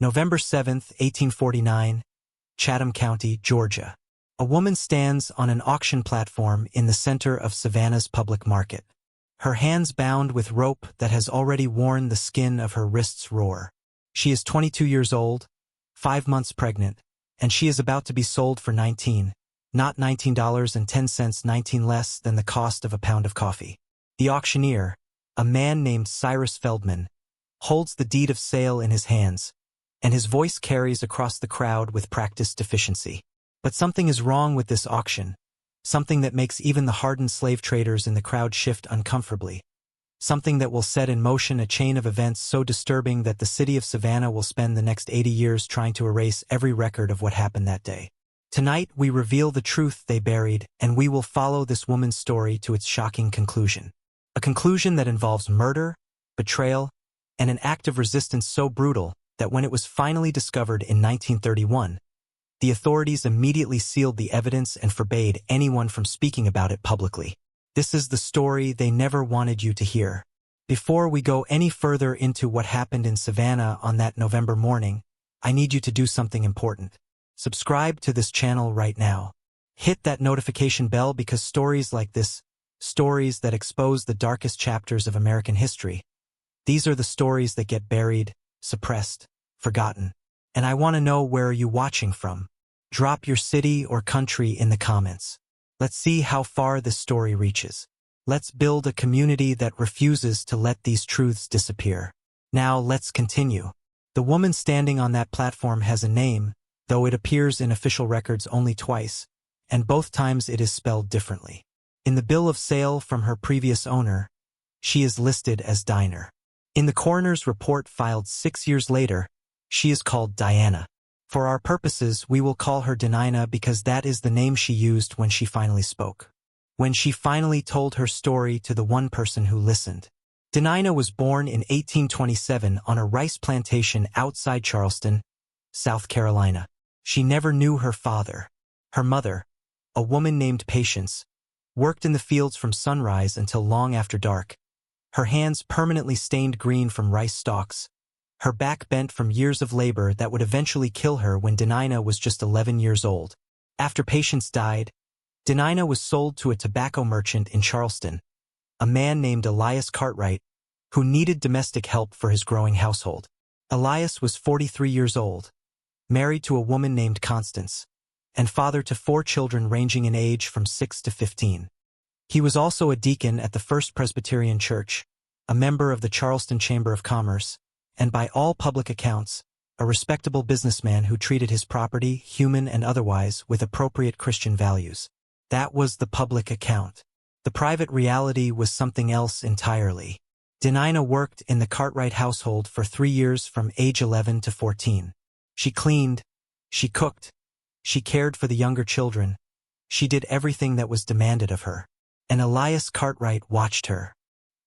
November 7, 1849, Chatham County, Georgia. A woman stands on an auction platform in the center of Savannah's public market. Her hands bound with rope that has already worn the skin of her wrists raw. She is 22 years old, 5 months pregnant, and she is about to be sold for not $19.10, 19 less than the cost of a pound of coffee. The auctioneer, a man named Cyrus Feldman, holds the deed of sale in his hands, and his voice carries across the crowd with practiced efficiency. But something is wrong with this auction, something that makes even the hardened slave traders in the crowd shift uncomfortably, something that will set in motion a chain of events so disturbing that the city of Savannah will spend the next 80 years trying to erase every record of what happened that day. Tonight, we reveal the truth they buried, and we will follow this woman's story to its shocking conclusion. A conclusion that involves murder, betrayal, and an act of resistance so brutal that when it was finally discovered in 1931, the authorities immediately sealed the evidence and forbade anyone from speaking about it publicly. This is the story they never wanted you to hear. Before we go any further into what happened in Savannah on that November morning, I need you to do something important. Subscribe to this channel right now. Hit that notification bell because stories like this, stories that expose the darkest chapters of American history, these are the stories that get buried, suppressed, forgotten. And I want to know, where are you watching from? Drop your city or country in the comments. Let's see how far this story reaches. Let's build a community that refuses to let these truths disappear. Now let's continue. The woman standing on that platform has a name, though it appears in official records only twice, and both times it is spelled differently. In the bill of sale from her previous owner, she is listed as Diner. In the coroner's report filed 6 years later, she is called Diana. For our purposes, we will call her Denina because that is the name she used when she finally spoke. When she finally told her story to the one person who listened. Denina was born in 1827 on a rice plantation outside Charleston, South Carolina. She never knew her father. Her mother, a woman named Patience, worked in the fields from sunrise until long after dark, her hands permanently stained green from rice stalks, her back bent from years of labor that would eventually kill her when Denina was just 11 years old. After Patience died, Denina was sold to a tobacco merchant in Charleston, a man named Elias Cartwright, who needed domestic help for his growing household. Elias was 43 years old, married to a woman named Constance, and father to 4 children ranging in age from 6 to 15. He was also a deacon at the First Presbyterian Church, a member of the Charleston Chamber of Commerce, and by all public accounts, a respectable businessman who treated his property, human and otherwise, with appropriate Christian values. That was the public account. The private reality was something else entirely. Denina worked in the Cartwright household for 3 years from age 11 to 14. She cleaned, she cooked, she cared for the younger children, she did everything that was demanded of her. And Elias Cartwright watched her.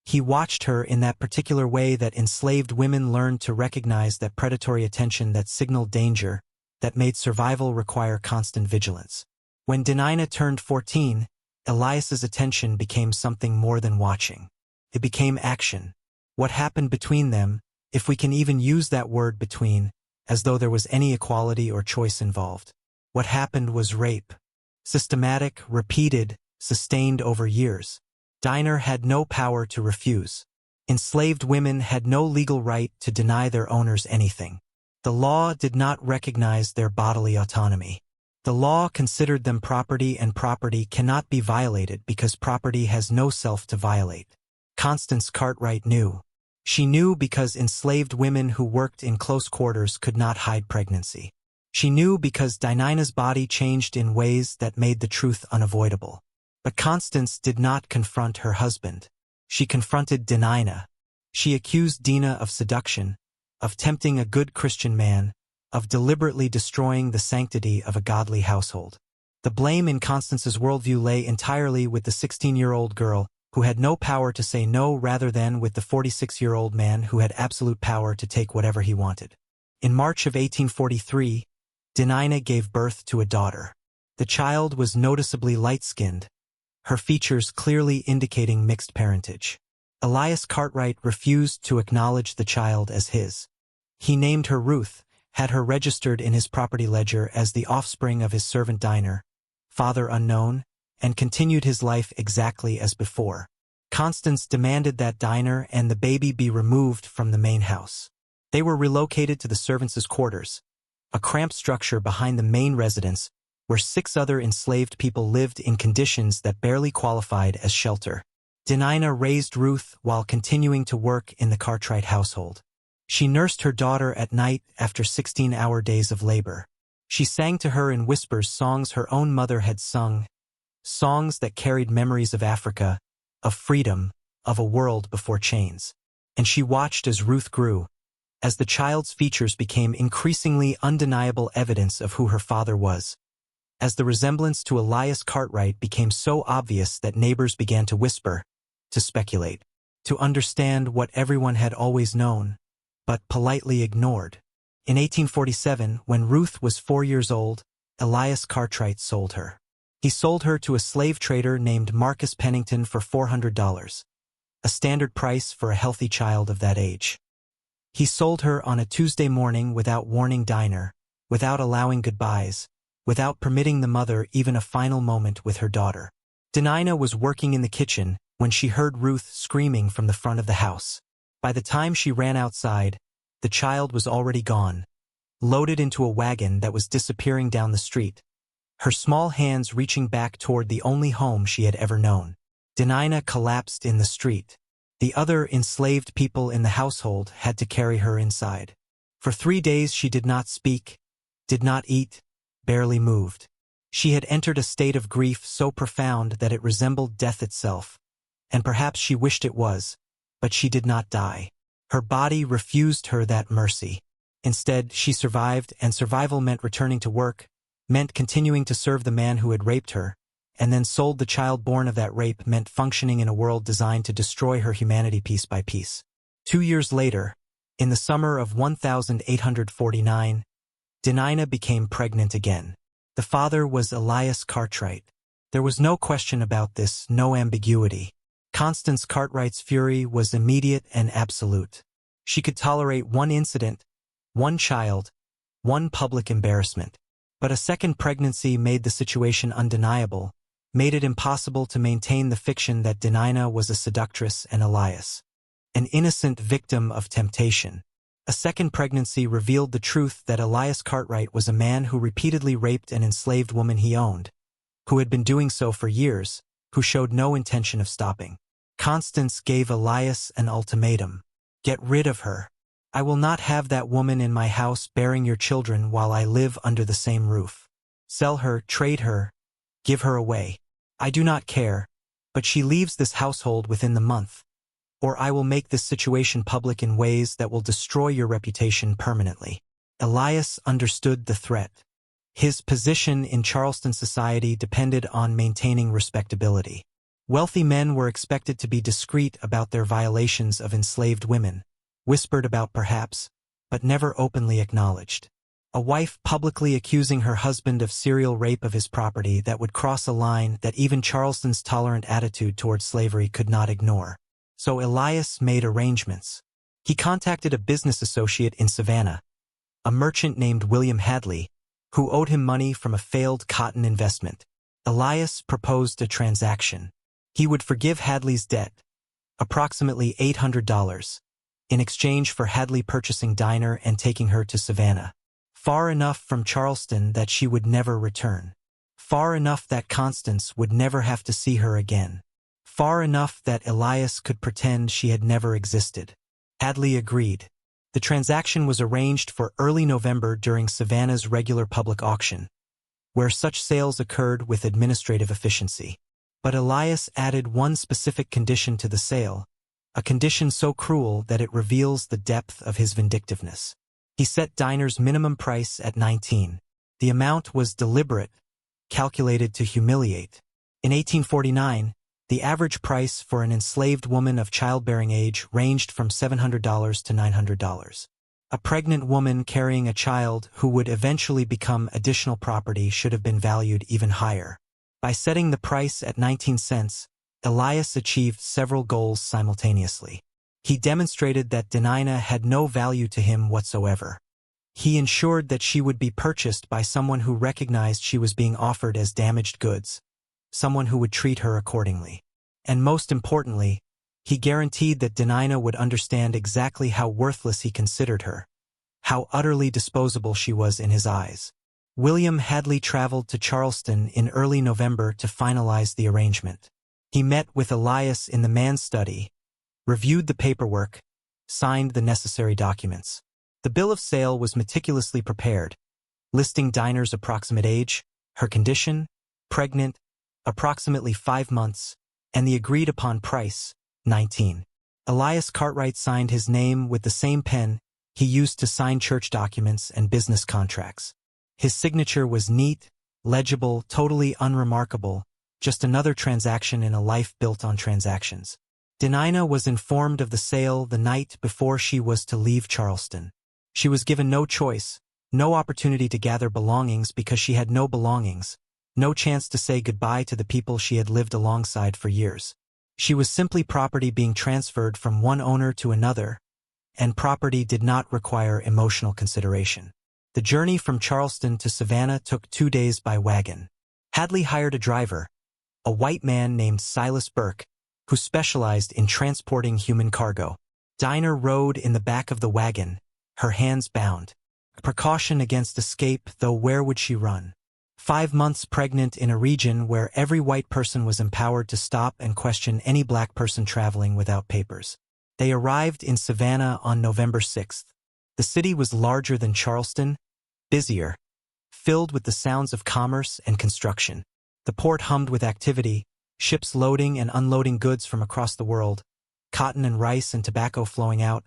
He watched her in that particular way that enslaved women learned to recognize that predatory attention that signaled danger, that made survival require constant vigilance. When Denina turned 14, Elias's attention became something more than watching. It became action. What happened between them, if we can even use that word between, as though there was any equality or choice involved. What happened was rape. Systematic, repeated, sustained over years. Diner had no power to refuse. Enslaved women had no legal right to deny their owners anything. The law did not recognize their bodily autonomy. The law considered them property, and property cannot be violated because property has no self to violate. Constance Cartwright knew. She knew because enslaved women who worked in close quarters could not hide pregnancy. She knew because Denina's body changed in ways that made the truth unavoidable. But Constance did not confront her husband. She confronted Denina. She accused Dina of seduction, of tempting a good Christian man, of deliberately destroying the sanctity of a godly household. The blame in Constance's worldview lay entirely with the 16-year-old girl who had no power to say no, rather than with the 46-year-old man who had absolute power to take whatever he wanted. In March of 1843, Denina gave birth to a daughter. The child was noticeably light-skinned, her features clearly indicating mixed parentage. Elias Cartwright refused to acknowledge the child as his. He named her Ruth, had her registered in his property ledger as the offspring of his servant Diner, father unknown, and continued his life exactly as before. Constance demanded that Diner and the baby be removed from the main house. They were relocated to the servants' quarters, a cramped structure behind the main residence where 6 other enslaved people lived in conditions that barely qualified as shelter. Denina raised Ruth while continuing to work in the Cartwright household. She nursed her daughter at night after 16-hour days of labor. She sang to her in whispers songs her own mother had sung, songs that carried memories of Africa, of freedom, of a world before chains. And she watched as Ruth grew, as the child's features became increasingly undeniable evidence of who her father was, as the resemblance to Elias Cartwright became so obvious that neighbors began to whisper, to speculate, to understand what everyone had always known, but politely ignored. In 1847, when Ruth was 4 years old, Elias Cartwright sold her. He sold her to a slave trader named Marcus Pennington for $400, a standard price for a healthy child of that age. He sold her on a Tuesday morning without warning Diner, without allowing goodbyes, without permitting the mother even a final moment with her daughter. Denina was working in the kitchen when she heard Ruth screaming from the front of the house. By the time she ran outside, the child was already gone, loaded into a wagon that was disappearing down the street, her small hands reaching back toward the only home she had ever known. Denina collapsed in the street. The other enslaved people in the household had to carry her inside. For 3 days she did not speak, did not eat, barely moved. She had entered a state of grief so profound that it resembled death itself, and perhaps she wished it was, but she did not die. Her body refused her that mercy. Instead, she survived, and survival meant returning to work, meant continuing to serve the man who had raped her, and then sold the child born of that rape meant functioning in a world designed to destroy her humanity piece by piece. 2 years later, in the summer of 1849, Denina became pregnant again. The father was Elias Cartwright. There was no question about this, no ambiguity. Constance Cartwright's fury was immediate and absolute. She could tolerate one incident, one child, one public embarrassment. But a second pregnancy made the situation undeniable, made it impossible to maintain the fiction that Denina was a seductress and Elias, an innocent victim of temptation. A second pregnancy revealed the truth that Elias Cartwright was a man who repeatedly raped an enslaved woman he owned, who had been doing so for years, who showed no intention of stopping. Constance gave Elias an ultimatum. Get rid of her. I will not have that woman in my house bearing your children while I live under the same roof. Sell her, trade her, give her away. I do not care, but she leaves this household within the month, or I will make this situation public in ways that will destroy your reputation permanently. Elias understood the threat. His position in Charleston society depended on maintaining respectability. Wealthy men were expected to be discreet about their violations of enslaved women, whispered about perhaps, but never openly acknowledged. A wife publicly accusing her husband of serial rape of his property that would cross a line that even Charleston's tolerant attitude toward slavery could not ignore. So Elias made arrangements. He contacted a business associate in Savannah, a merchant named William Hadley, who owed him money from a failed cotton investment. Elias proposed a transaction. He would forgive Hadley's debt, approximately $800, in exchange for Hadley purchasing Diner and taking her to Savannah, far enough from Charleston that she would never return, far enough that Constance would never have to see her again, far enough that Elias could pretend she had never existed. Hadley agreed. The transaction was arranged for early November during Savannah's regular public auction, where such sales occurred with administrative efficiency. But Elias added one specific condition to the sale, a condition so cruel that it reveals the depth of his vindictiveness. He set Diner's minimum price at $19. The amount was deliberate, calculated to humiliate. In 1849, the average price for an enslaved woman of childbearing age ranged from $700 to $900. A pregnant woman carrying a child who would eventually become additional property should have been valued even higher. By setting the price at 19 cents, Elias achieved several goals simultaneously. He demonstrated that Denina had no value to him whatsoever. He ensured that she would be purchased by someone who recognized she was being offered as damaged goods, someone who would treat her accordingly. And most importantly, he guaranteed that Denina would understand exactly how worthless he considered her, how utterly disposable she was in his eyes. William Hadley traveled to Charleston in early November to finalize the arrangement. He met with Elias in the man's study, reviewed the paperwork, signed the necessary documents. The bill of sale was meticulously prepared, listing Dinah's approximate age, her condition, pregnant, approximately 5 months, and the agreed-upon price, 19. Elias Cartwright signed his name with the same pen he used to sign church documents and business contracts. His signature was neat, legible, totally unremarkable, just another transaction in a life built on transactions. Denina was informed of the sale the night before she was to leave Charleston. She was given no choice, no opportunity to gather belongings because she had no belongings, no chance to say goodbye to the people she had lived alongside for years. She was simply property being transferred from one owner to another, and property did not require emotional consideration. The journey from Charleston to Savannah took 2 days by wagon. Hadley hired a driver, a white man named Silas Burke, who specialized in transporting human cargo. Dinah rode in the back of the wagon, her hands bound. A precaution against escape, though where would she run? 5 months pregnant in a region where every white person was empowered to stop and question any black person traveling without papers. They arrived in Savannah on November 6th. The city was larger than Charleston, busier, filled with the sounds of commerce and construction. The port hummed with activity, ships loading and unloading goods from across the world, cotton and rice and tobacco flowing out,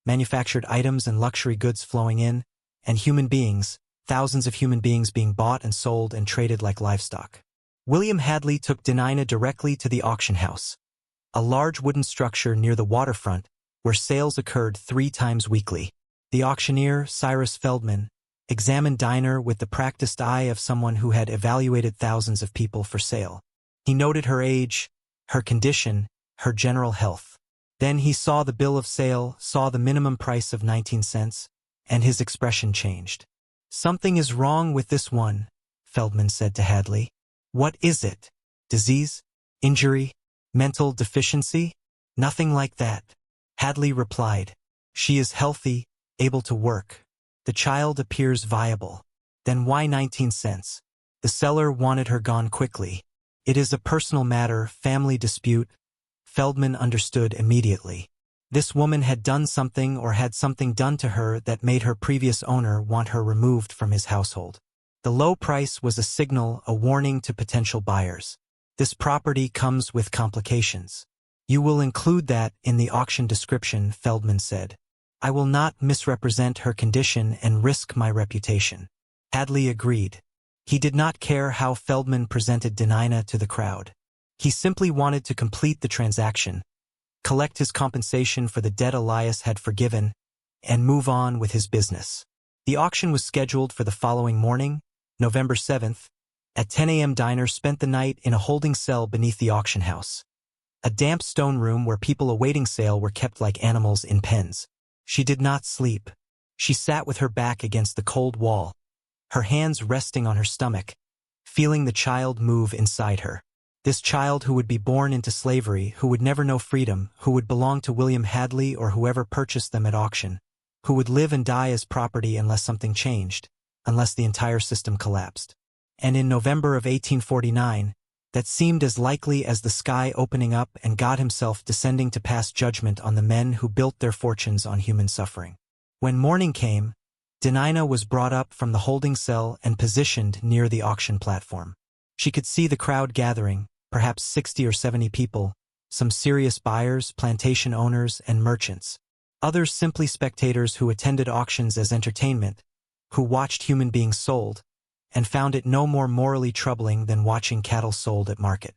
manufactured items and luxury goods flowing in, and human beings, thousands of human beings being bought and sold and traded like livestock. William Hadley took Denina directly to the auction house, a large wooden structure near the waterfront where sales occurred 3 times weekly. The auctioneer, Cyrus Feldman, examined Dinah with the practiced eye of someone who had evaluated thousands of people for sale. He noted her age, her condition, her general health. Then he saw the bill of sale, saw the minimum price of 19 cents, and his expression changed. "Something is wrong with this one," Feldman said to Hadley. "What is it? Disease? Injury? Mental deficiency?" "Nothing like that," Hadley replied. "She is healthy, able to work. The child appears viable." "Then why 19 cents? The seller wanted her gone quickly." "It is a personal matter, family dispute." Feldman understood immediately. This woman had done something or had something done to her that made her previous owner want her removed from his household. The low price was a signal, a warning to potential buyers. "This property comes with complications. You will include that in the auction description," Feldman said. "I will not misrepresent her condition and risk my reputation." Hadley agreed. He did not care how Feldman presented Denina to the crowd. He simply wanted to complete the transaction, collect his compensation for the debt Elias had forgiven, and move on with his business. The auction was scheduled for the following morning, November 7th. At 10 a.m. Dinah spent the night in a holding cell beneath the auction house, a damp stone room where people awaiting sale were kept like animals in pens. She did not sleep. She sat with her back against the cold wall, her hands resting on her stomach, feeling the child move inside her. This child who would be born into slavery, who would never know freedom, who would belong to William Hadley or whoever purchased them at auction, who would live and die as property unless something changed, unless the entire system collapsed. And in November of 1849, that seemed as likely as the sky opening up and God himself descending to pass judgment on the men who built their fortunes on human suffering. When morning came, Denina was brought up from the holding cell and positioned near the auction platform. She could see the crowd gathering, perhaps 60 or 70 people, some serious buyers, plantation owners, and merchants. Others simply spectators who attended auctions as entertainment, who watched human beings sold, and found it no more morally troubling than watching cattle sold at market.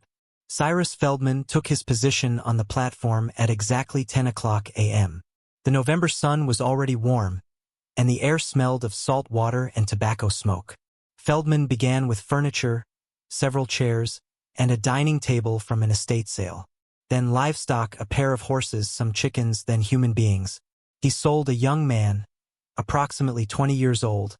Cyrus Feldman took his position on the platform at exactly 10 o'clock a.m. The November sun was already warm, and the air smelled of salt water and tobacco smoke. Feldman began with furniture, several chairs, and a dining table from an estate sale. Then livestock, a pair of horses, some chickens, then human beings. He sold a young man, approximately 20 years old,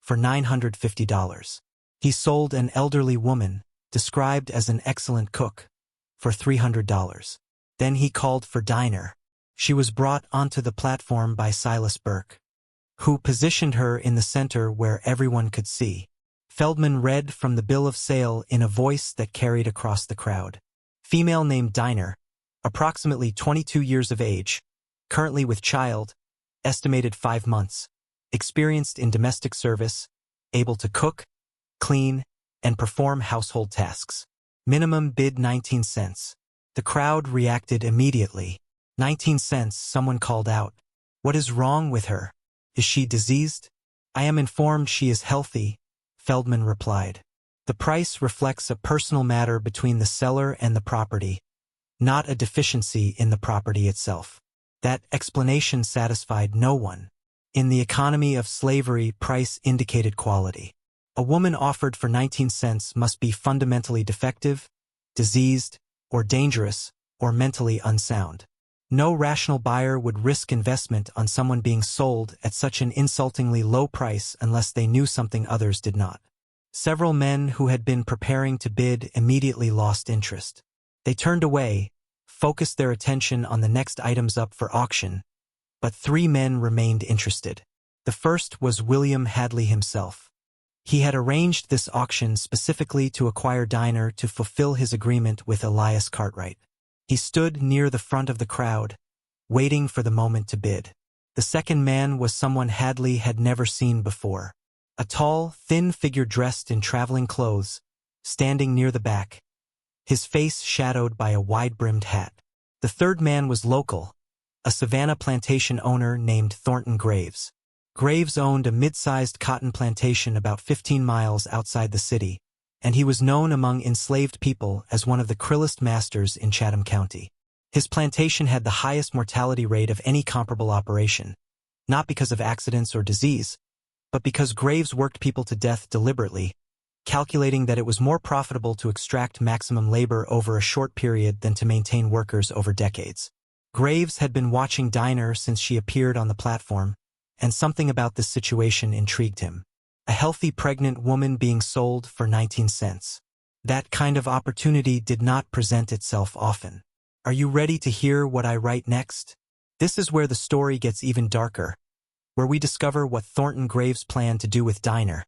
for $950. He sold an elderly woman, described as an excellent cook, for $300. Then he called for Diner. She was brought onto the platform by Silas Burke, who positioned her in the center where everyone could see. Feldman read from the bill of sale in a voice that carried across the crowd. Female named Diner, approximately 22 years of age, currently with child, estimated 5 months, experienced in domestic service, able to cook, clean, and perform household tasks. Minimum bid 19 cents. The crowd reacted immediately. 19 cents, someone called out. What is wrong with her? Is she diseased? I am informed she is healthy, Feldman replied. The price reflects a personal matter between the seller and the property, not a deficiency in the property itself. That explanation satisfied no one. In the economy of slavery, price indicated quality. A woman offered for 19 cents must be fundamentally defective, diseased, or dangerous, or mentally unsound. No rational buyer would risk investment on someone being sold at such an insultingly low price unless they knew something others did not. Several men who had been preparing to bid immediately lost interest. They turned away, focused their attention on the next items up for auction, but 3 men remained interested. The first was William Hadley himself. He had arranged this auction specifically to acquire Diner to fulfill his agreement with Elias Cartwright. He stood near the front of the crowd, waiting for the moment to bid. The second man was someone Hadley had never seen before. A tall, thin figure dressed in traveling clothes, standing near the back, his face shadowed by a wide-brimmed hat. The third man was local, a Savannah plantation owner named Thornton Graves. Graves owned a mid-sized cotton plantation about 15 miles outside the city, and he was known among enslaved people as one of the cruelest masters in Chatham County. His plantation had the highest mortality rate of any comparable operation, not because of accidents or disease, but because Graves worked people to death deliberately, calculating that it was more profitable to extract maximum labor over a short period than to maintain workers over decades. Graves had been watching Diner since she appeared on the platform, and something about this situation intrigued him. A healthy pregnant woman being sold for 19 cents. That kind of opportunity did not present itself often. Are you ready to hear what I write next? This is where the story gets even darker, where we discover what Thornton Graves planned to do with Diner,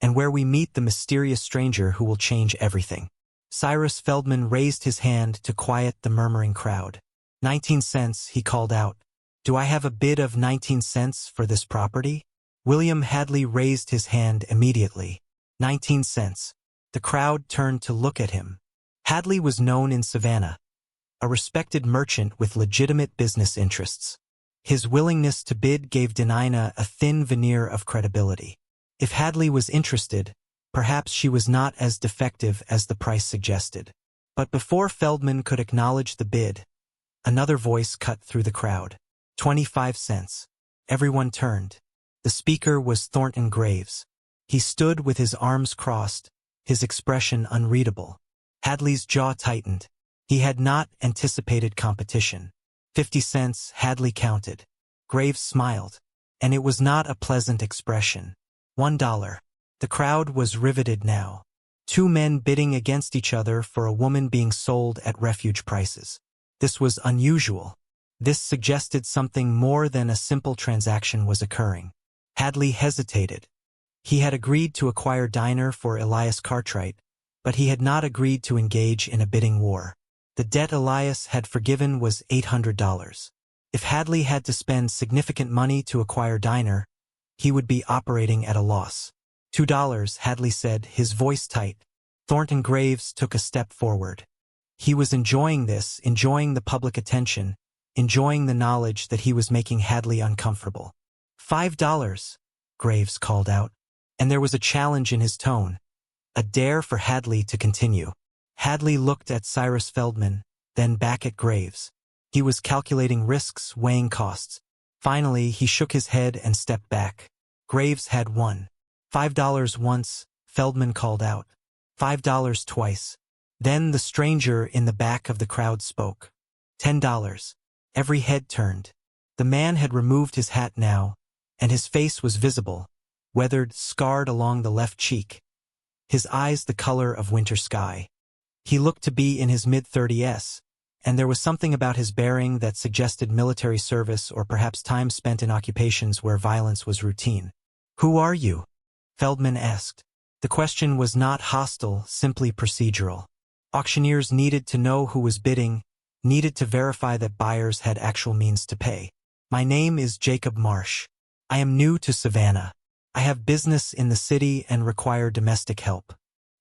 and where we meet the mysterious stranger who will change everything. Cyrus Feldman raised his hand to quiet the murmuring crowd. 19 cents, he called out. Do I have a bid of 19 cents for this property? William Hadley raised his hand immediately. 19 cents. The crowd turned to look at him. Hadley was known in Savannah, a respected merchant with legitimate business interests. His willingness to bid gave Denina a thin veneer of credibility. If Hadley was interested, perhaps she was not as defective as the price suggested. But before Feldman could acknowledge the bid, another voice cut through the crowd. 25 cents. Everyone turned. The speaker was Thornton Graves. He stood with his arms crossed, his expression unreadable. Hadley's jaw tightened. He had not anticipated competition. 50 cents, Hadley counted. Graves smiled, and it was not a pleasant expression. $1. The crowd was riveted now. 2 men bidding against each other for a woman being sold at refuge prices. This was unusual. This suggested something more than a simple transaction was occurring. Hadley hesitated. He had agreed to acquire Diner for Elias Cartwright, but he had not agreed to engage in a bidding war. The debt Elias had forgiven was $800. If Hadley had to spend significant money to acquire Diner, he would be operating at a loss. $2, Hadley said, his voice tight. Thornton Graves took a step forward. He was enjoying this, enjoying the public attention, enjoying the knowledge that he was making Hadley uncomfortable. $5, Graves called out, and there was a challenge in his tone, a dare for Hadley to continue. Hadley looked at Cyrus Feldman, then back at Graves. He was calculating risks, weighing costs. Finally, he shook his head and stepped back. Graves had won. $5 once, Feldman called out. $5 twice. Then the stranger in the back of the crowd spoke. $10. Every head turned. The man had removed his hat now, and his face was visible, weathered, scarred along the left cheek, his eyes the color of winter sky. He looked to be in his mid-30s, and there was something about his bearing that suggested military service or perhaps time spent in occupations where violence was routine. "Who are you?" Feldman asked. The question was not hostile, simply procedural. Auctioneers needed to know who was bidding, needed to verify that buyers had actual means to pay. "My name is Jacob Marsh. I am new to Savannah. I have business in the city and require domestic help.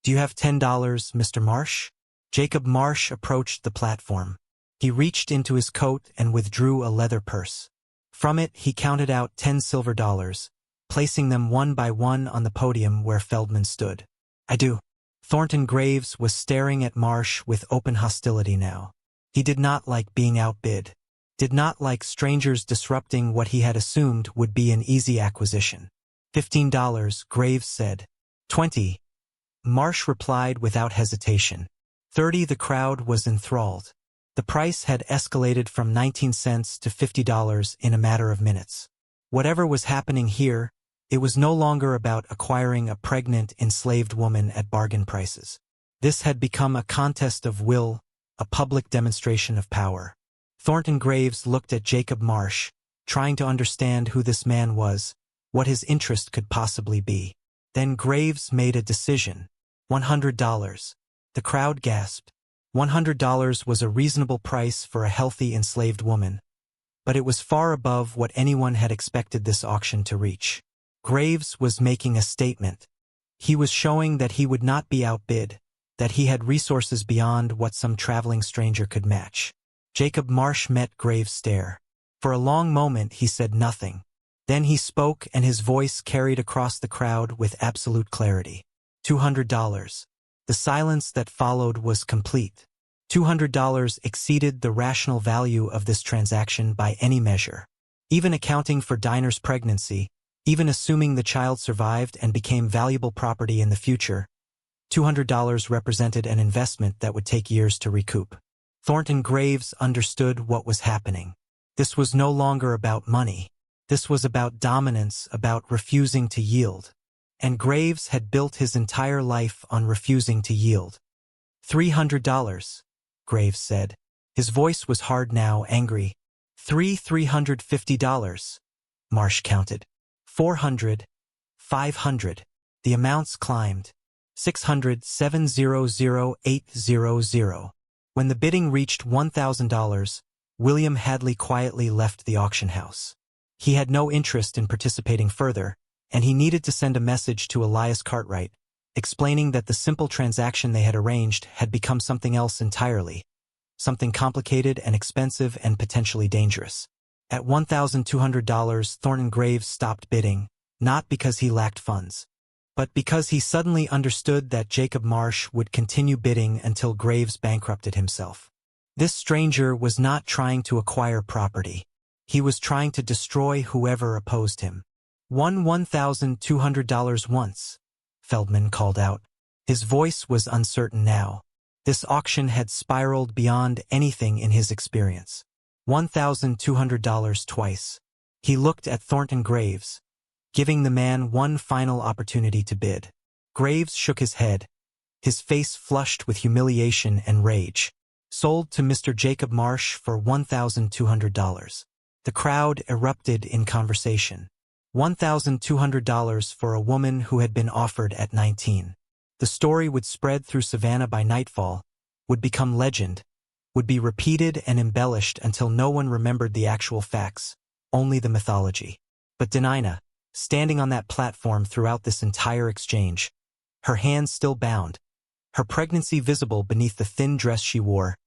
Do you have $10, Mr. Marsh?" Jacob Marsh approached the platform. He reached into his coat and withdrew a leather purse. From it, he counted out 10 silver dollars, placing them one by one on the podium where Feldman stood. "I do." Thornton Graves was staring at Marsh with open hostility now. He did not like being outbid, did not like strangers disrupting what he had assumed would be an easy acquisition. $15, Graves said. "20. Marsh replied without hesitation. 30. The crowd was enthralled. The price had escalated from 19 cents to $50 in a matter of minutes. Whatever was happening here, it was no longer about acquiring a pregnant, enslaved woman at bargain prices. This had become a contest of will, a public demonstration of power. Thornton Graves looked at Jacob Marsh, trying to understand who this man was, what his interest could possibly be. Then Graves made a decision. $100. The crowd gasped. $100 was a reasonable price for a healthy enslaved woman, but it was far above what anyone had expected this auction to reach. Graves was making a statement. He was showing that he would not be outbid, that he had resources beyond what some traveling stranger could match. Jacob Marsh met Graves' stare. For a long moment he said nothing. Then he spoke and his voice carried across the crowd with absolute clarity. $200. The silence that followed was complete. $200 exceeded the rational value of this transaction by any measure. Even accounting for Diner's pregnancy, even assuming the child survived and became valuable property in the future, $200 represented an investment that would take years to recoup. Thornton Graves understood what was happening. This was no longer about money. This was about dominance, about refusing to yield. And Graves had built his entire life on refusing to yield. $300, Graves said. His voice was hard now, angry. $350, Marsh counted. 400, 500. The amounts climbed. 600, 700, 800. When the bidding reached $1,000, William Hadley quietly left the auction house. He had no interest in participating further, and he needed to send a message to Elias Cartwright, explaining that the simple transaction they had arranged had become something else entirely, something complicated and expensive and potentially dangerous. At $1,200, Thornton Graves stopped bidding, not because he lacked funds, but because he suddenly understood that Jacob Marsh would continue bidding until Graves bankrupted himself. This stranger was not trying to acquire property. He was trying to destroy whoever opposed him. "Won $1,200 once," Feldman called out. His voice was uncertain now. This auction had spiraled beyond anything in his experience. $1,200 twice. He looked at Thornton Graves, giving the man one final opportunity to bid. Graves shook his head, his face flushed with humiliation and rage. "Sold to Mr. Jacob Marsh for $1,200. The crowd erupted in conversation. $1,200 for a woman who had been offered at 19. The story would spread through Savannah by nightfall, would become legend, would be repeated and embellished until no one remembered the actual facts, only the mythology. But Denina, standing on that platform throughout this entire exchange, her hands still bound, her pregnancy visible beneath the thin dress she wore,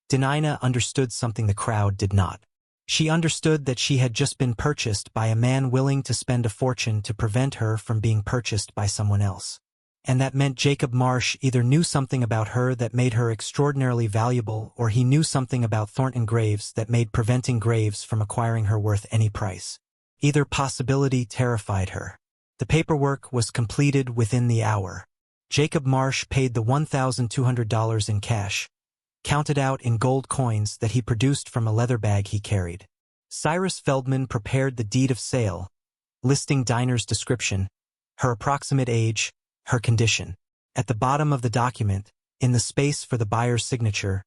Denina understood something the crowd did not. She understood that she had just been purchased by a man willing to spend a fortune to prevent her from being purchased by someone else. And that meant Jacob Marsh either knew something about her that made her extraordinarily valuable, or he knew something about Thornton Graves that made preventing Graves from acquiring her worth any price. Either possibility terrified her. The paperwork was completed within the hour. Jacob Marsh paid the $1,200 in cash, counted out in gold coins that he produced from a leather bag he carried. Cyrus Feldman prepared the deed of sale, listing Dinah's description, her approximate age, her condition. At the bottom of the document, in the space for the buyer's signature,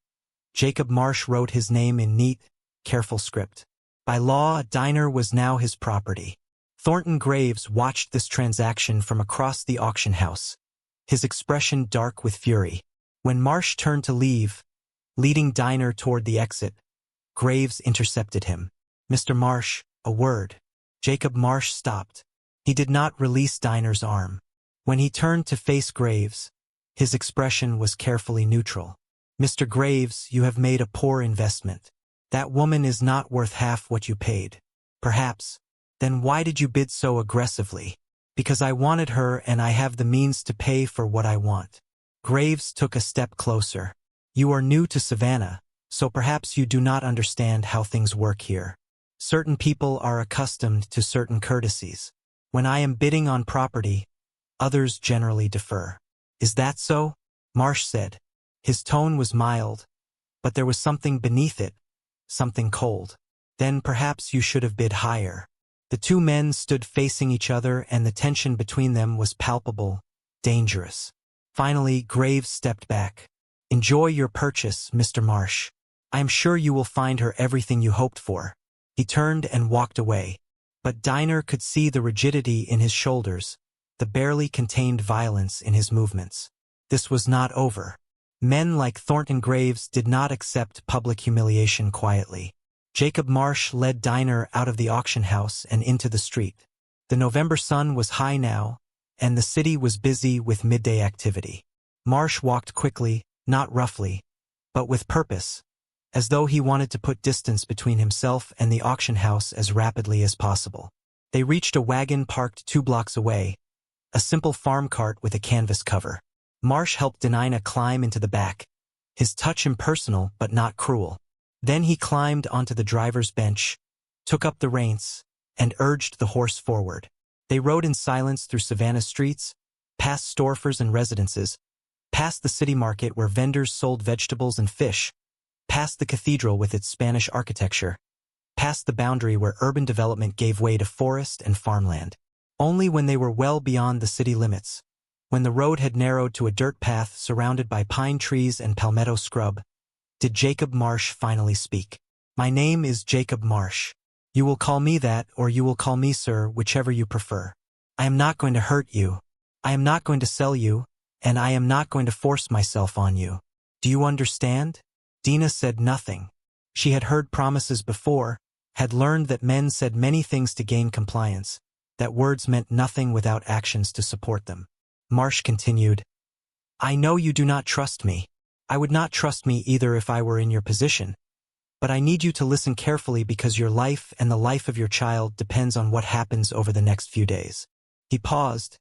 Jacob Marsh wrote his name in neat, careful script. By law, Dinah was now his property. Thornton Graves watched this transaction from across the auction house, his expression dark with fury. When Marsh turned to leave, leading Dinah toward the exit, Graves intercepted him. "Mr. Marsh, a word." Jacob Marsh stopped. He did not release Dinah's arm. When he turned to face Graves, his expression was carefully neutral. "Mr. Graves, you have made a poor investment. That woman is not worth half what you paid." "Perhaps. Then why did you bid so aggressively?" "Because I wanted her and I have the means to pay for what I want." Graves took a step closer. "You are new to Savannah, so perhaps you do not understand how things work here. Certain people are accustomed to certain courtesies. When I am bidding on property, others generally defer." "Is that so?" Marsh said. His tone was mild, but there was something beneath it, something cold. "Then perhaps you should have bid higher." The two men stood facing each other and the tension between them was palpable, dangerous. Finally, Graves stepped back. "Enjoy your purchase, Mr. Marsh. I am sure you will find her everything you hoped for." He turned and walked away, but Dinah could see the rigidity in his shoulders, the barely contained violence in his movements. This was not over. Men like Thornton Graves did not accept public humiliation quietly. Jacob Marsh led Dinah out of the auction house and into the street. The November sun was high now, and the city was busy with midday activity. Marsh walked quickly, not roughly, but with purpose, as though he wanted to put distance between himself and the auction house as rapidly as possible. They reached a wagon parked 2 blocks away, a simple farm cart with a canvas cover. Marsh helped Denina climb into the back, his touch impersonal but not cruel. Then he climbed onto the driver's bench, took up the reins, and urged the horse forward. They rode in silence through Savannah's streets, past storefronts and residences, past the city market where vendors sold vegetables and fish, past the cathedral with its Spanish architecture, past the boundary where urban development gave way to forest and farmland. Only when they were well beyond the city limits, when the road had narrowed to a dirt path surrounded by pine trees and palmetto scrub, did Jacob Marsh finally speak. "My name is Jacob Marsh. You will call me that, or you will call me sir, whichever you prefer. I am not going to hurt you. I am not going to sell you, and I am not going to force myself on you. Do you understand?" Dinah said nothing. She had heard promises before, had learned that men said many things to gain compliance, that words meant nothing without actions to support them. Marsh continued, "I know you do not trust me. I would not trust me either if I were in your position. But I need you to listen carefully because your life and the life of your child depends on what happens over the next few days." He paused,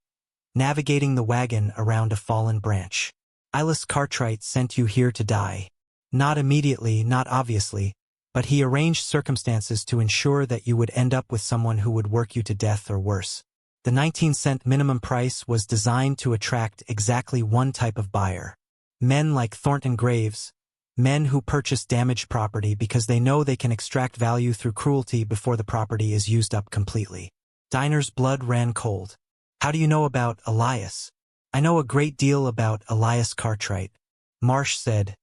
navigating the wagon around a fallen branch. "Silas Cartwright sent you here to die. Not immediately, not obviously, but he arranged circumstances to ensure that you would end up with someone who would work you to death or worse. The 19-cent minimum price was designed to attract exactly one type of buyer. Men like Thornton Graves, men who purchase damaged property because they know they can extract value through cruelty before the property is used up completely." Dinah's blood ran cold. "How do you know about Elias?" "I know a great deal about Elias Cartwright," Marsh said.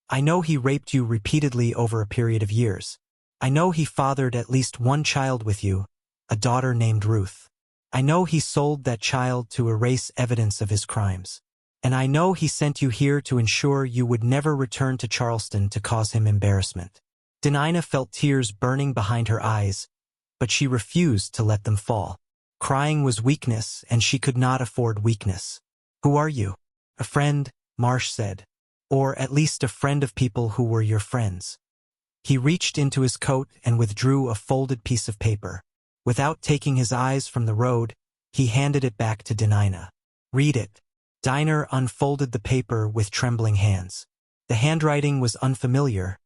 "I know he raped you repeatedly over a period of years. I know he fathered at least one child with you, a daughter named Ruth. I know he sold that child to erase evidence of his crimes. And I know he sent you here to ensure you would never return to Charleston to cause him embarrassment." Denina felt tears burning behind her eyes, but she refused to let them fall. Crying was weakness, and she could not afford weakness. "Who are you?" "A friend," Marsh said. "Or at least a friend of people who were your friends." He reached into his coat and withdrew a folded piece of paper. Without taking his eyes from the road, he handed it back to Denina. "Read it." Dinah unfolded the paper with trembling hands. The handwriting was unfamiliar,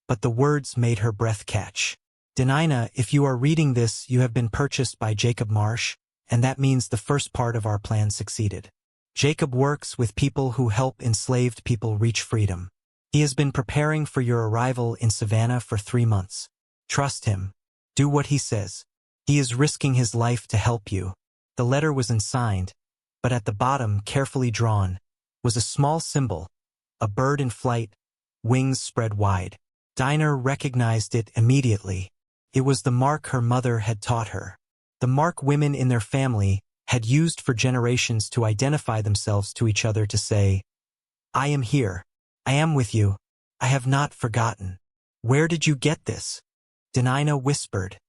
but the words made her breath catch. "Denina, if you are reading this, you have been purchased by Jacob Marsh, and that means the first part of our plan succeeded. Jacob works with people who help enslaved people reach freedom. He has been preparing for your arrival in Savannah for 3 months. Trust him. Do what he says. He is risking his life to help you. The letter was unsigned, but at the bottom, carefully drawn, was a small symbol, a bird in flight, wings spread wide. Dinah recognized it immediately. It was the mark her mother had taught her. The mark women in their family had used for generations to identify themselves to each other, to say, "I am here. I am with you. I have not forgotten." "Where did you get this?" Denina whispered.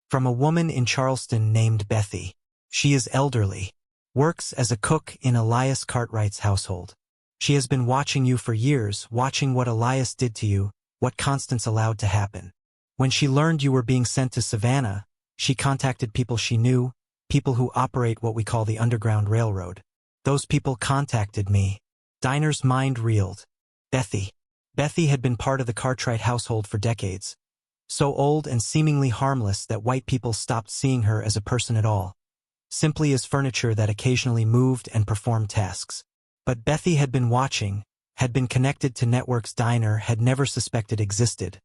"From a woman in Charleston named Bethy. She is elderly, works as a cook in Elias Cartwright's household. She has been watching you for years, watching what Elias did to you, what Constance allowed to happen. When she learned you were being sent to Savannah, she contacted people she knew, people who operate what we call the Underground Railroad. Those people contacted me." Dinah's mind reeled. Bethy. Bethy had been part of the Cartwright household for decades. So old and seemingly harmless that white people stopped seeing her as a person at all, simply as furniture that occasionally moved and performed tasks. But Bethy had been watching, had been connected to networks Dinah had never suspected existed,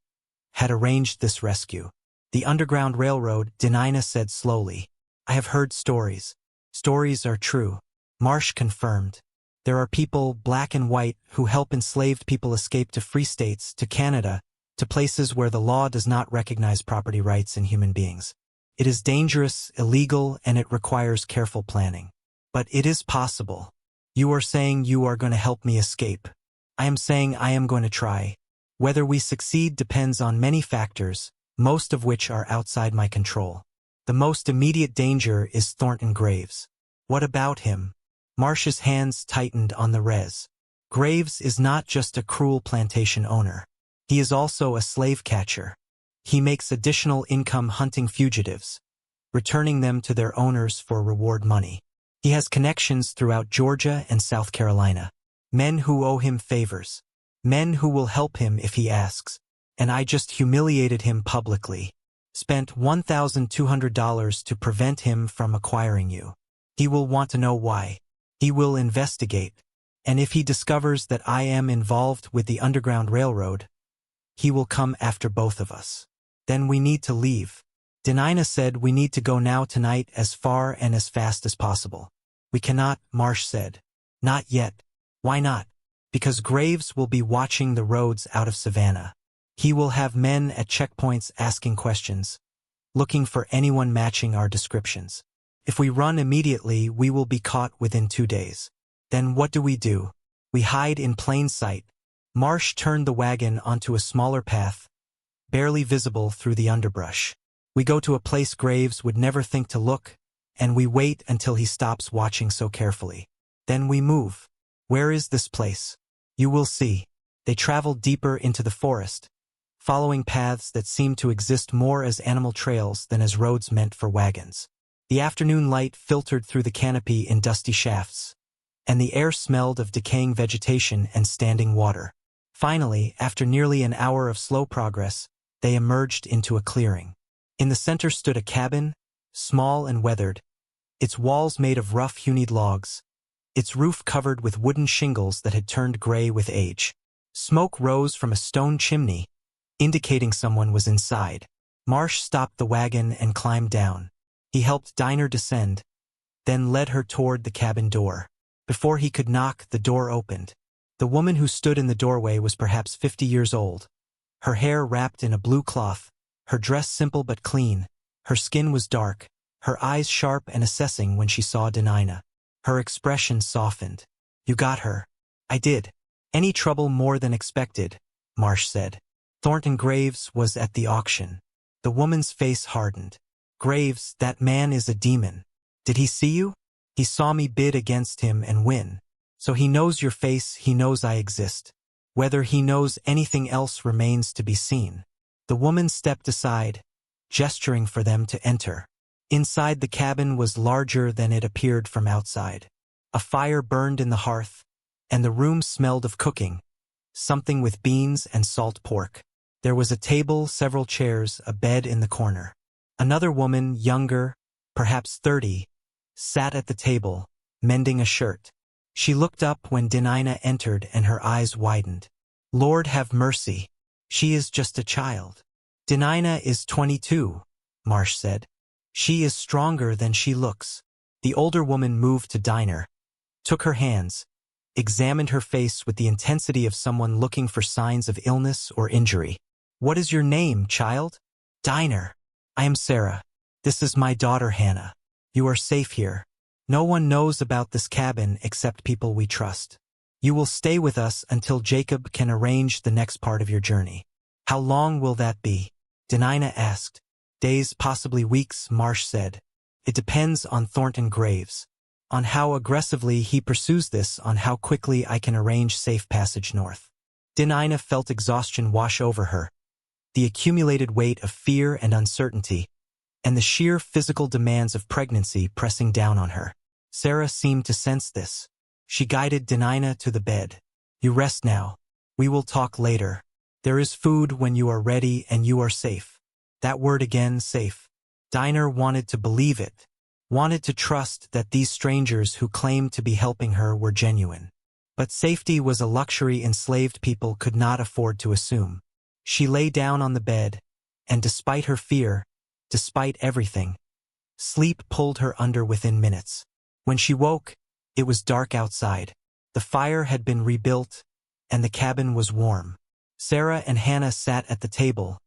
had arranged this rescue. "The Underground Railroad," Denina said slowly. "I have heard stories. Stories are true." Marsh confirmed. "There are people, black and white, who help enslaved people escape to free states, to Canada, to places where the law does not recognize property rights in human beings. It is dangerous, illegal, and it requires careful planning. But it is possible. You are saying you are going to help me escape. I am saying I am going to try. Whether we succeed depends on many factors, most of which are outside my control. The most immediate danger is Thornton Graves." "What about him?" Marsh's hands tightened on the res. "Graves is not just a cruel plantation owner. He is also a slave catcher. He makes additional income hunting fugitives, returning them to their owners for reward money. He has connections throughout Georgia and South Carolina. Men who owe him favors. Men who will help him if he asks. And I just humiliated him publicly. Spent $1,200 to prevent him from acquiring you. He will want to know why. He will investigate. And if he discovers that I am involved with the Underground Railroad, he will come after both of us. Then we need to leave." Denina said, "We need to go now, tonight, as far and as fast as possible." "We cannot," Marsh said. "Not yet." "Why not?" "Because Graves will be watching the roads out of Savannah. He will have men at checkpoints asking questions, looking for anyone matching our descriptions. If we run immediately, we will be caught within 2 days. Then what do? We hide in plain sight." Marsh turned the wagon onto a smaller path, barely visible through the underbrush. "We go to a place Graves would never think to look, and we wait until he stops watching so carefully. Then we move." "Where is this place?" "You will see." They traveled deeper into the forest, following paths that seemed to exist more as animal trails than as roads meant for wagons. The afternoon light filtered through the canopy in dusty shafts, and the air smelled of decaying vegetation and standing water. Finally, after nearly an hour of slow progress, they emerged into a clearing. In the center stood a cabin, small and weathered, its walls made of rough-hewn logs, its roof covered with wooden shingles that had turned gray with age. Smoke rose from a stone chimney, indicating someone was inside. Marsh stopped the wagon and climbed down. He helped Dinah descend, then led her toward the cabin door. Before he could knock, the door opened. The woman who stood in the doorway was perhaps 50 years old. Her hair wrapped in a blue cloth, her dress simple but clean. Her skin was dark, her eyes sharp and assessing when she saw Denina. Her expression softened. "You got her." "I did." "Any trouble?" "More than expected," Marsh said. "Thornton Graves was at the auction." The woman's face hardened. "Graves, that man is a demon. Did he see you?" "He saw me bid against him and win. So he knows your face, he knows I exist. Whether he knows anything else remains to be seen." The woman stepped aside, gesturing for them to enter. Inside, the cabin was larger than it appeared from outside. A fire burned in the hearth, and the room smelled of cooking, something with beans and salt pork. There was a table, several chairs, a bed in the corner. Another woman, younger, perhaps 30, sat at the table, mending a shirt. She looked up when Denina entered and her eyes widened. "Lord have mercy. She is just a child." "Denina is 22, Marsh said. She is stronger than she looks. The older woman moved to Dinah, took her hands, examined her face with the intensity of someone looking for signs of illness or injury. What is your name, child? Dinah. I am Sarah. This is my daughter Hannah. You are safe here. No one knows about this cabin except people we trust. You will stay with us until Jacob can arrange the next part of your journey. How long will that be? Denina asked. Days, possibly weeks, Marsh said. It depends on Thornton Graves. On how aggressively he pursues this, on how quickly I can arrange safe passage north. Denina felt exhaustion wash over her, the accumulated weight of fear and uncertainty, and the sheer physical demands of pregnancy pressing down on her. Sarah seemed to sense this. She guided Denina to the bed. You rest now. We will talk later. There is food when you are ready and you are safe. That word again, safe. Dinah wanted to believe it, wanted to trust that these strangers who claimed to be helping her were genuine. But safety was a luxury enslaved people could not afford to assume. She lay down on the bed, and despite her fear, despite everything, sleep pulled her under within minutes. When she woke, it was dark outside. The fire had been rebuilt, and the cabin was warm. Sarah and Hannah sat at the table,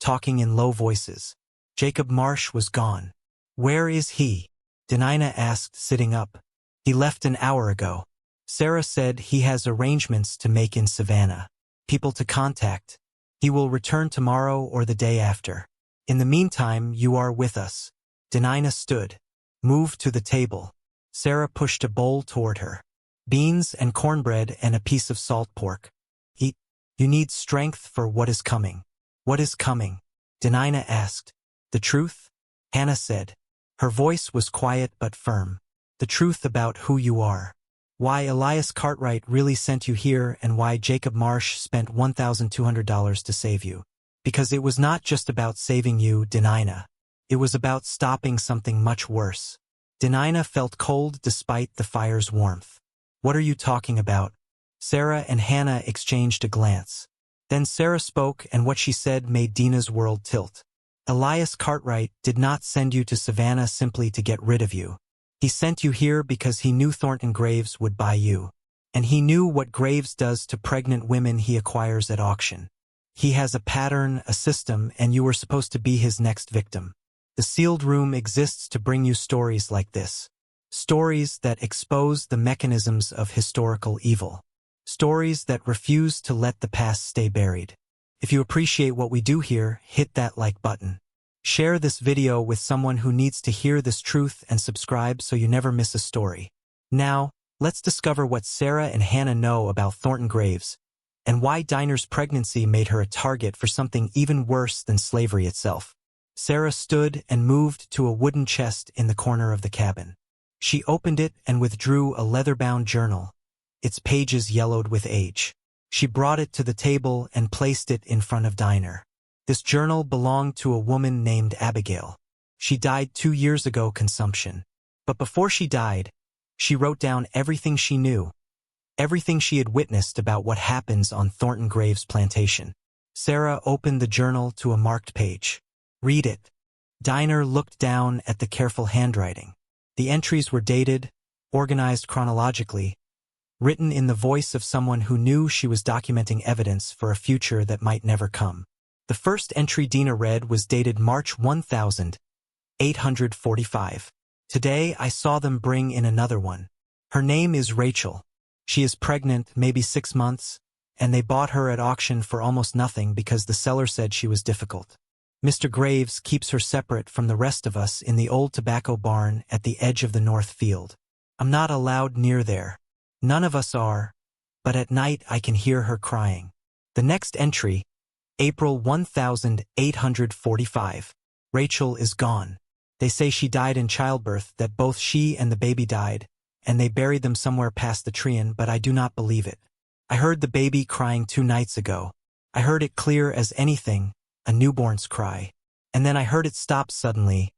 talking in low voices. Jacob Marsh was gone. Where is he? Denina asked, sitting up. He left an hour ago. Sarah said he has arrangements to make in Savannah. People to contact. He will return tomorrow or the day after. In the meantime, you are with us. Denina stood, moved to the table. Sarah pushed a bowl toward her. Beans and cornbread and a piece of salt pork. Eat. You need strength for what is coming. What is coming? Denina asked. The truth? Hannah said. Her voice was quiet but firm. The truth about who you are. Why Elias Cartwright really sent you here and why Jacob Marsh spent $1,200 to save you. Because it was not just about saving you, Denina. It was about stopping something much worse. Denina felt cold despite the fire's warmth. What are you talking about? Sarah and Hannah exchanged a glance. Then Sarah spoke, and what she said made Dina's world tilt. Elias Cartwright did not send you to Savannah simply to get rid of you. He sent you here because he knew Thornton Graves would buy you. And he knew what Graves does to pregnant women he acquires at auction. He has a pattern, a system, and you were supposed to be his next victim. The sealed room exists to bring you stories like this. Stories that expose the mechanisms of historical evil. Stories that refuse to let the past stay buried. If you appreciate what we do here, hit that like button. Share this video with someone who needs to hear this truth and subscribe so you never miss a story. Now, let's discover what Sarah and Hannah know about Thornton Graves, and why Dinah's pregnancy made her a target for something even worse than slavery itself. Sarah stood and moved to a wooden chest in the corner of the cabin. She opened it and withdrew a leather-bound journal, its pages yellowed with age. She brought it to the table and placed it in front of Dinah. This journal belonged to a woman named Abigail. She died 2 years ago, consumption. But before she died, she wrote down everything she knew, everything she had witnessed about what happens on Thornton Graves' plantation. Sarah opened the journal to a marked page. Read it. Dinah looked down at the careful handwriting. The entries were dated, organized chronologically, written in the voice of someone who knew she was documenting evidence for a future that might never come. The first entry Dinah read was dated March 1845. Today I saw them bring in another one. Her name is Rachel. She is pregnant, maybe 6 months, and they bought her at auction for almost nothing because the seller said she was difficult. Mr. Graves keeps her separate from the rest of us in the old tobacco barn at the edge of the north field. I'm not allowed near there. None of us are, but at night I can hear her crying. The next entry, April 1845. Rachel is gone. They say she died in childbirth, that both she and the baby died, and they buried them somewhere past the Trean, but I do not believe it. I heard the baby crying 2 nights ago. I heard it clear as anything, a newborn's cry. And then I heard it stop suddenly,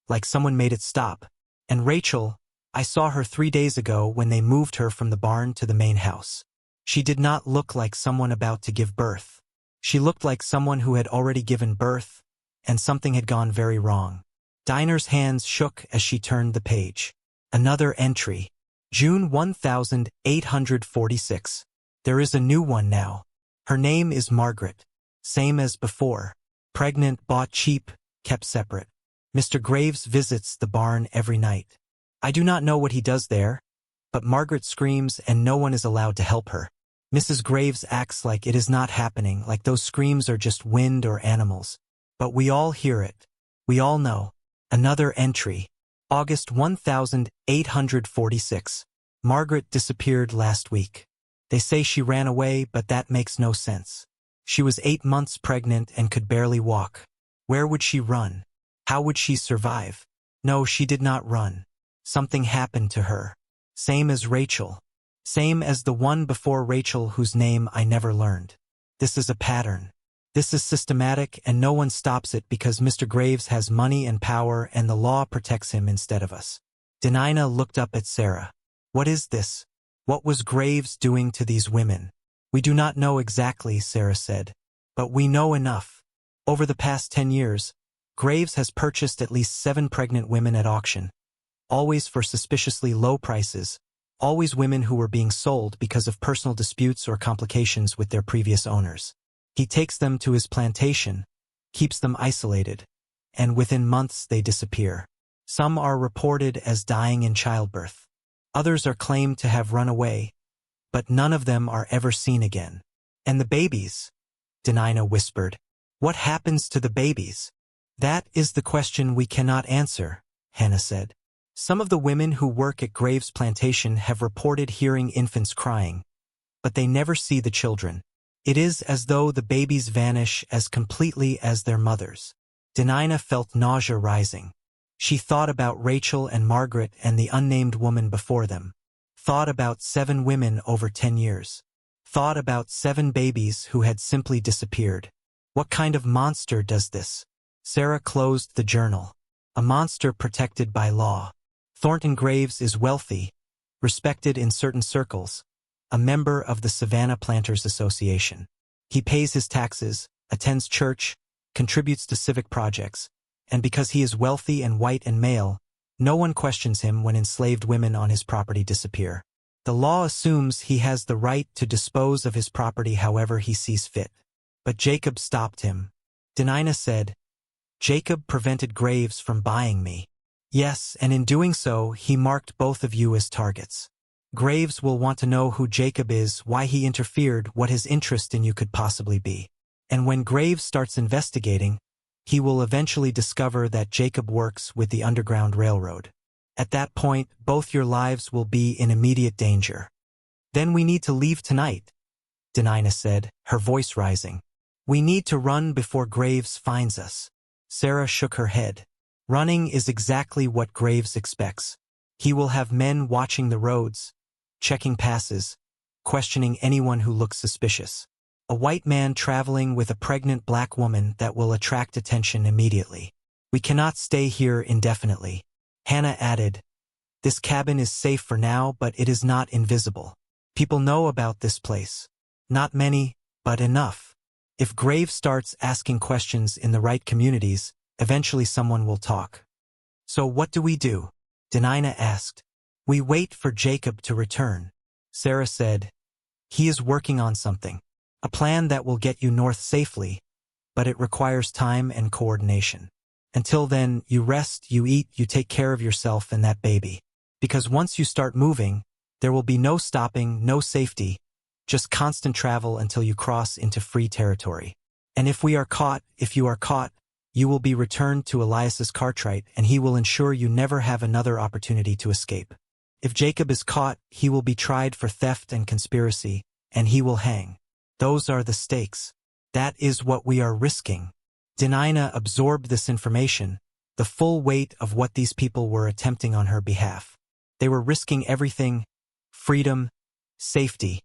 like someone made it stop. And Rachel, I saw her 3 days ago when they moved her from the barn to the main house. She did not look like someone about to give birth. She looked like someone who had already given birth, and something had gone very wrong. Dinah's hands shook as she turned the page. Another entry. June 1846. There is a new one now. Her name is Margaret. Same as before. Pregnant, bought cheap, kept separate. Mr. Graves visits the barn every night. I do not know what he does there, but Margaret screams and no one is allowed to help her. Mrs. Graves acts like it is not happening, like those screams are just wind or animals. But we all hear it. We all know. Another entry. August 1846. Margaret disappeared last week. They say she ran away, but that makes no sense. She was 8 months pregnant and could barely walk. Where would she run? How would she survive? No, she did not run. Something happened to her. Same as Rachel. Same as the one before Rachel whose name I never learned. This is a pattern. This is systematic and no one stops it because Mr. Graves has money and power and the law protects him instead of us. Denina looked up at Sarah. What is this? What was Graves doing to these women? We do not know exactly, Sarah said. But we know enough. Over the past 10 years, Graves has purchased at least 7 pregnant women at auction. Always for suspiciously low prices. Always women who were being sold because of personal disputes or complications with their previous owners. He takes them to his plantation, keeps them isolated, and within months they disappear. Some are reported as dying in childbirth. Others are claimed to have run away, but none of them are ever seen again. And the babies? Denina whispered. What happens to the babies? That is the question we cannot answer, Hannah said. Some of the women who work at Graves' plantation have reported hearing infants crying, but they never see the children. It is as though the babies vanish as completely as their mothers. Denina felt nausea rising. She thought about Rachel and Margaret and the unnamed woman before them. Thought about 7 women over 10 years. Thought about 7 babies who had simply disappeared. What kind of monster does this? Sarah closed the journal. A monster protected by law. Thornton Graves is wealthy, respected in certain circles, a member of the Savannah Planters Association. He pays his taxes, attends church, contributes to civic projects, and because he is wealthy and white and male, no one questions him when enslaved women on his property disappear. The law assumes he has the right to dispose of his property however he sees fit. But Jacob stopped him. Denina said, Jacob prevented Graves from buying me. Yes, and in doing so, he marked both of you as targets. Graves will want to know who Jacob is, why he interfered, what his interest in you could possibly be. And when Graves starts investigating, he will eventually discover that Jacob works with the Underground Railroad. At that point, both your lives will be in immediate danger. Then we need to leave tonight, Denina said, her voice rising. We need to run before Graves finds us. Sarah shook her head. Running is exactly what Graves expects. He will have men watching the roads, checking passes, questioning anyone who looks suspicious. A white man traveling with a pregnant black woman that will attract attention immediately. We cannot stay here indefinitely. Hannah added, This cabin is safe for now, but it is not invisible. People know about this place. Not many, but enough. If Graves starts asking questions in the right communities, eventually someone will talk. So what do we do? Denina asked. We wait for Jacob to return. Sarah said, He is working on something. A plan that will get you north safely, but it requires time and coordination. Until then, you rest, you eat, you take care of yourself and that baby. Because once you start moving, there will be no stopping, no safety, just constant travel until you cross into free territory. And if you are caught, you will be returned to Elias's Cartwright and he will ensure you never have another opportunity to escape. If Jacob is caught, he will be tried for theft and conspiracy, and he will hang. Those are the stakes. That is what we are risking. Denina absorbed this information, the full weight of what these people were attempting on her behalf. They were risking everything, freedom, safety,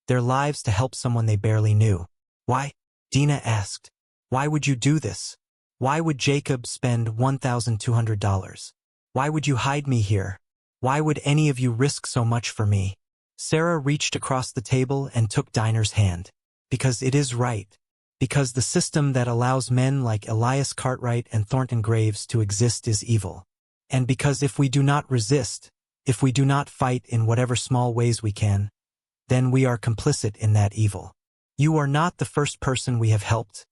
their lives to help someone they barely knew. Why? Dina asked. Why would you do this? Why would Jacob spend $1,200? Why would you hide me here? Why would any of you risk so much for me? Sarah reached across the table and took Dinah's hand. Because it is right. Because the system that allows men like Elias Cartwright and Thornton Graves to exist is evil. And because if we do not resist, if we do not fight in whatever small ways we can, then we are complicit in that evil. You are not the first person we have helped,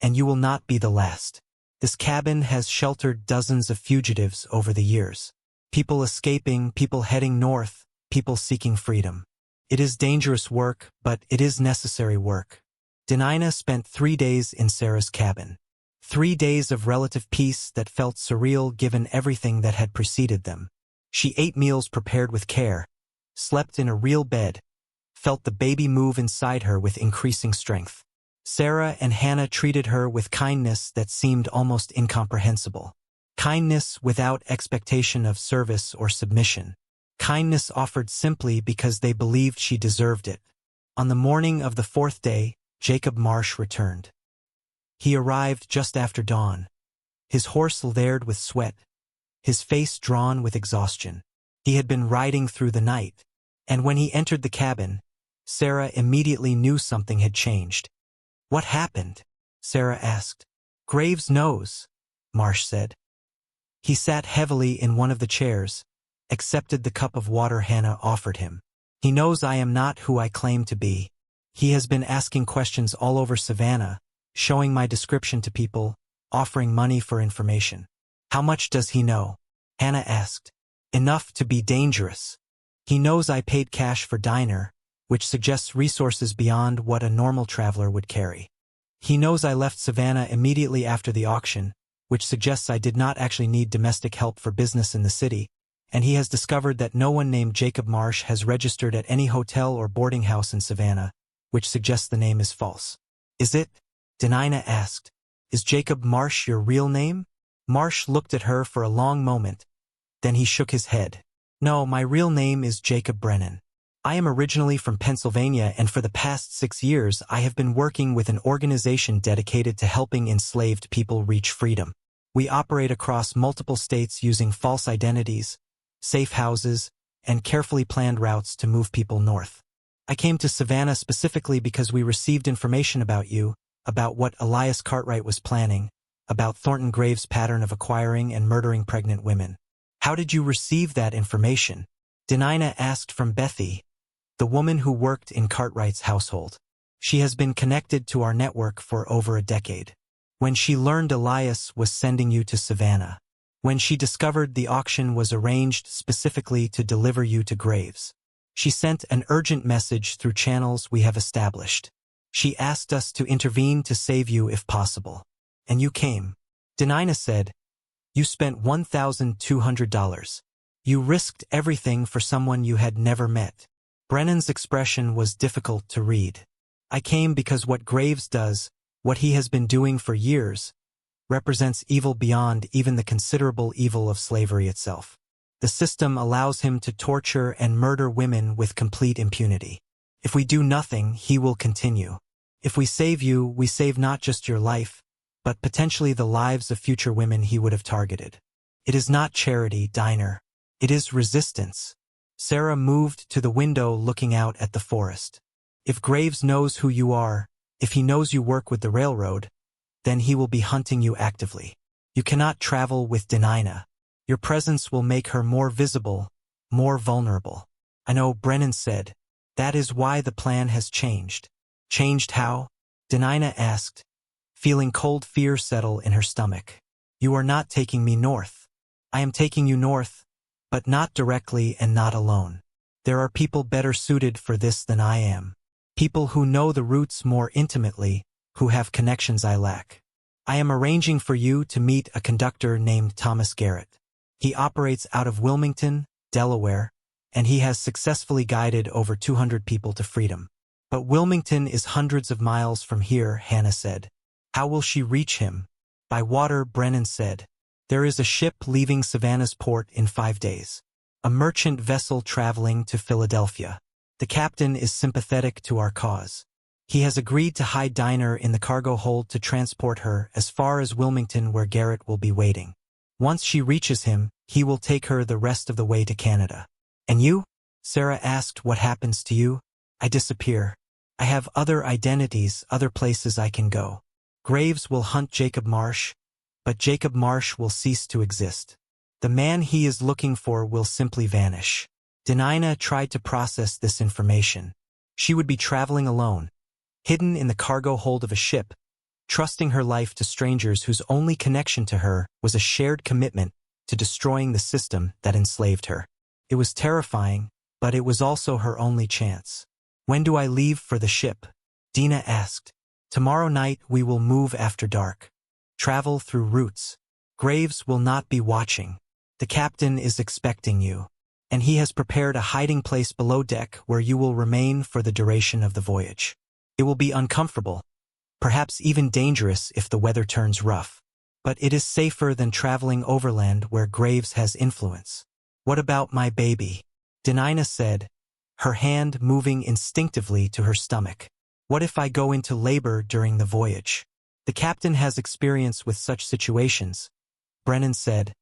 and you will not be the last. This cabin has sheltered dozens of fugitives over the years. People escaping, people heading north, people seeking freedom. It is dangerous work, but it is necessary work. Denina spent 3 days in Sarah's cabin. 3 days of relative peace that felt surreal given everything that had preceded them. She ate meals prepared with care, slept in a real bed, felt the baby move inside her with increasing strength. Sarah and Hannah treated her with kindness that seemed almost incomprehensible. Kindness without expectation of service or submission. Kindness offered simply because they believed she deserved it. On the morning of the 4th day, Jacob Marsh returned. He arrived just after dawn. His horse lathered with sweat, his face drawn with exhaustion. He had been riding through the night, and when he entered the cabin, Sarah immediately knew something had changed. "What happened?" Sarah asked. "Graves knows," Marsh said. He sat heavily in one of the chairs, accepted the cup of water Hannah offered him. "He knows I am not who I claim to be. He has been asking questions all over Savannah, showing my description to people, offering money for information." "How much does he know?" Hannah asked. "Enough to be dangerous. He knows I paid cash for diner, which suggests resources beyond what a normal traveler would carry. He knows I left Savannah immediately after the auction, which suggests I did not actually need domestic help for business in the city, and he has discovered that no one named Jacob Marsh has registered at any hotel or boarding house in Savannah, which suggests the name is false." "Is it?" Denina asked. "Is Jacob Marsh your real name?" Marsh looked at her for a long moment. Then he shook his head. "No, my real name is Jacob Brennan. I am originally from Pennsylvania, and for the past 6 years I have been working with an organization dedicated to helping enslaved people reach freedom. We operate across multiple states using false identities, safe houses, and carefully planned routes to move people north. I came to Savannah specifically because we received information about you, about what Elias Cartwright was planning, about Thornton Graves' pattern of acquiring and murdering pregnant women." "How did you receive that information?" Denina asked from Bethy, the woman who worked in Cartwright's household. "She has been connected to our network for over a decade. When she learned Elias was sending you to Savannah. When she discovered the auction was arranged specifically to deliver you to Graves. She sent an urgent message through channels we have established. She asked us to intervene to save you if possible. And you came." Denina said, "You spent $1,200. You risked everything for someone you had never met." Brennan's expression was difficult to read. "I came because what Graves does, what he has been doing for years, represents evil beyond even the considerable evil of slavery itself. The system allows him to torture and murder women with complete impunity. If we do nothing, he will continue. If we save you, we save not just your life, but potentially the lives of future women he would have targeted. It is not charity, Diner. It is resistance." Sarah moved to the window looking out at the forest. "If Graves knows who you are, if he knows you work with the railroad, then he will be hunting you actively. You cannot travel with Denina. Your presence will make her more visible, more vulnerable." "I know," Brennan said. "That is why the plan has changed." "Changed how?" Denina asked, feeling cold fear settle in her stomach. "You are not taking me north. I am taking you north, but not directly and not alone. There are people better suited for this than I am. People who know the routes more intimately, who have connections I lack. I am arranging for you to meet a conductor named Thomas Garrett. He operates out of Wilmington, Delaware, and he has successfully guided over 200 people to freedom. But Wilmington is hundreds of miles from here," Hannah said. "How will she reach him?" "By water," Brennan said. "There is a ship leaving Savannah's port in 5 days. A merchant vessel traveling to Philadelphia. The captain is sympathetic to our cause. He has agreed to hide Diner in the cargo hold to transport her as far as Wilmington, where Garrett will be waiting. Once she reaches him, he will take her the rest of the way to Canada." "And you?" Sarah asked. "What happens to you?" "I disappear. I have other identities, other places I can go. Graves will hunt Jacob Marsh, but Jacob Marsh will cease to exist. The man he is looking for will simply vanish. Denina tried to process this information. She would be traveling alone, hidden in the cargo hold of a ship, trusting her life to strangers whose only connection to her was a shared commitment to destroying the system that enslaved her. It was terrifying, but it was also her only chance. When do I leave for the ship? Dina asked. Tomorrow night we will move after dark. Travel through routes. Graves will not be watching. The captain is expecting you, and he has prepared a hiding place below deck where you will remain for the duration of the voyage. It will be uncomfortable, perhaps even dangerous if the weather turns rough, but it is safer than traveling overland where Graves has influence. What about my baby? Denina said, her hand moving instinctively to her stomach. What if I go into labor during the voyage? The captain has experience with such situations, Brennan said,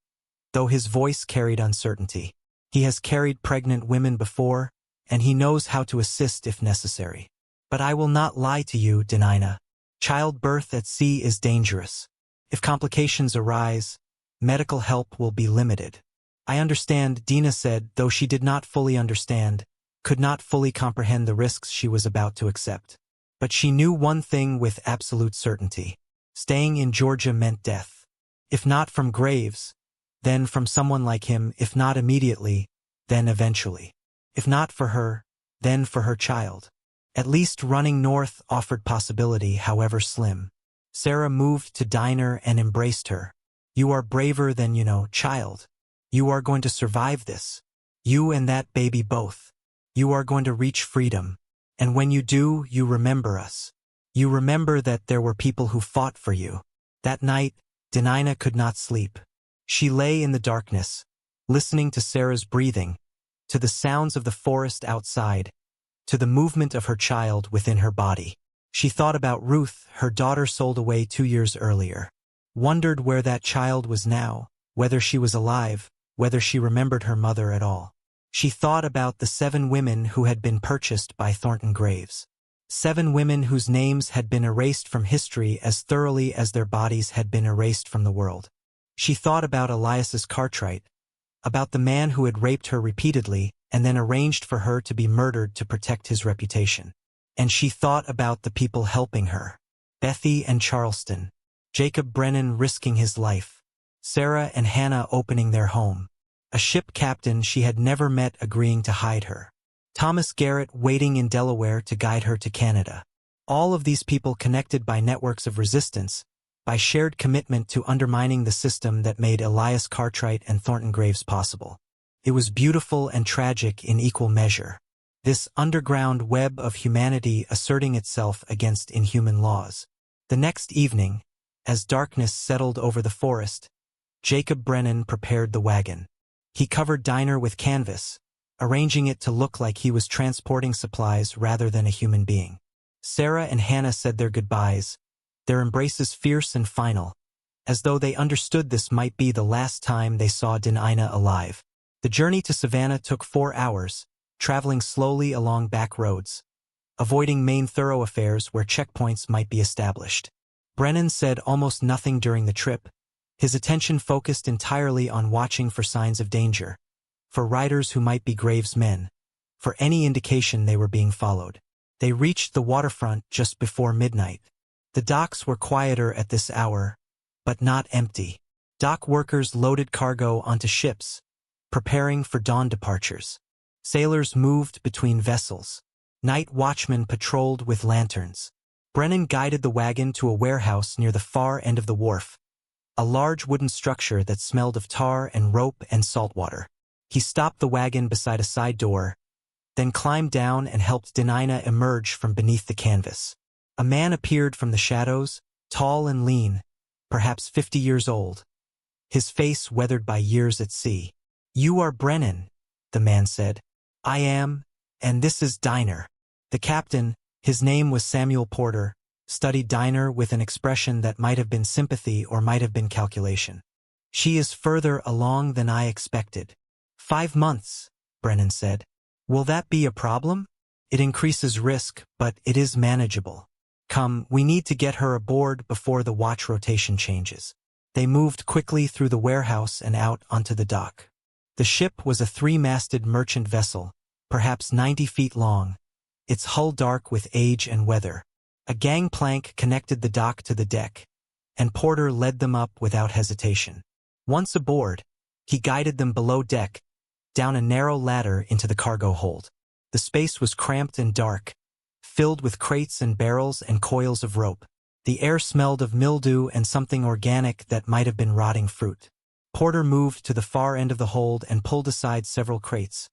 though his voice carried uncertainty. He has carried pregnant women before, and he knows how to assist if necessary. But I will not lie to you, Denina. Childbirth at sea is dangerous. If complications arise, medical help will be limited. I understand, Dina said, though she did not fully understand, could not fully comprehend the risks she was about to accept. But she knew one thing with absolute certainty. Staying in Georgia meant death. If not from Graves, then from someone like him, if not immediately, then eventually. If not for her, then for her child. At least running north offered possibility, however slim. Sarah moved to Diner and embraced her. You are braver than you know, child. You are going to survive this. You and that baby both. You are going to reach freedom. And when you do, you remember us. You remember that there were people who fought for you. That night, Denina could not sleep. She lay in the darkness, listening to Sarah's breathing, to the sounds of the forest outside, to the movement of her child within her body. She thought about Ruth, her daughter sold away 2 years earlier. Wondered where that child was now, whether she was alive, whether she remembered her mother at all. She thought about the 7 women who had been purchased by Thornton Graves. 7 women whose names had been erased from history as thoroughly as their bodies had been erased from the world. She thought about Elias's Cartwright, about the man who had raped her repeatedly and then arranged for her to be murdered to protect his reputation. And she thought about the people helping her. Bethy and Charleston. Jacob Brennan risking his life. Sarah and Hannah opening their home. A ship captain she had never met agreeing to hide her. Thomas Garrett waiting in Delaware to guide her to Canada. All of these people connected by networks of resistance, by shared commitment to undermining the system that made Elias Cartwright and Thornton Graves possible. It was beautiful and tragic in equal measure. This underground web of humanity asserting itself against inhuman laws. The next evening, as darkness settled over the forest, Jacob Brennan prepared the wagon. He covered Diner with canvas, arranging it to look like he was transporting supplies rather than a human being. Sarah and Hannah said their goodbyes, their embraces fierce and final, as though they understood this might be the last time they saw Denina alive. The journey to Savannah took 4 hours, traveling slowly along back roads, avoiding main thoroughfares where checkpoints might be established. Brennan said almost nothing during the trip, his attention focused entirely on watching for signs of danger, for riders who might be Graves' men, for any indication they were being followed. They reached the waterfront just before midnight. The docks were quieter at this hour, but not empty. Dock workers loaded cargo onto ships, preparing for dawn departures. Sailors moved between vessels. Night watchmen patrolled with lanterns. Brennan guided the wagon to a warehouse near the far end of the wharf, a large wooden structure that smelled of tar and rope and salt water. He stopped the wagon beside a side door, then climbed down and helped Denina emerge from beneath the canvas. A man appeared from the shadows, tall and lean, perhaps 50 years old, his face weathered by years at sea. "You are Brennan," the man said. "I am, and this is Diner." The captain, his name was Samuel Porter, studied Diner with an expression that might have been sympathy or might have been calculation. "She is further along than I expected." 5 months, Brennan said. "Will that be a problem?" It increases risk, but it is manageable. Come, we need to get her aboard before the watch rotation changes. They moved quickly through the warehouse and out onto the dock. The ship was a three-masted merchant vessel, perhaps 90 feet long, its hull dark with age and weather. A gangplank connected the dock to the deck, and Porter led them up without hesitation. Once aboard, he guided them below deck, down a narrow ladder into the cargo hold. The space was cramped and dark, filled with crates and barrels and coils of rope. The air smelled of mildew and something organic that might have been rotting fruit. Porter moved to the far end of the hold and pulled aside several crates,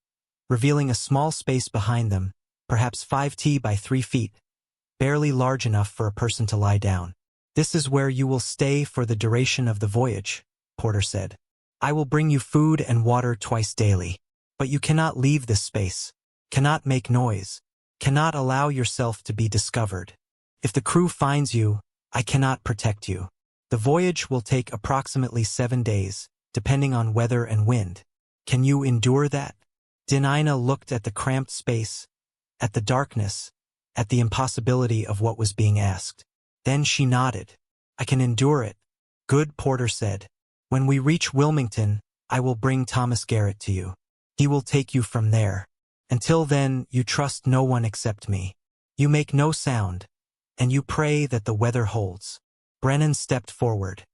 revealing a small space behind them, perhaps 5 by 3 feet, barely large enough for a person to lie down. "This is where you will stay for the duration of the voyage," Porter said. "I will bring you food and water twice daily. But you cannot leave this space, cannot make noise, cannot allow yourself to be discovered. If the crew finds you, I cannot protect you. The voyage will take approximately 7 days, depending on weather and wind. Can you endure that?" Denina looked at the cramped space, at the darkness, at the impossibility of what was being asked. Then she nodded. "I can endure it." "Good," Porter said. "When we reach Wilmington, I will bring Thomas Garrett to you. He will take you from there. Until then, you trust no one except me. You make no sound, and you pray that the weather holds." Brennan stepped forward.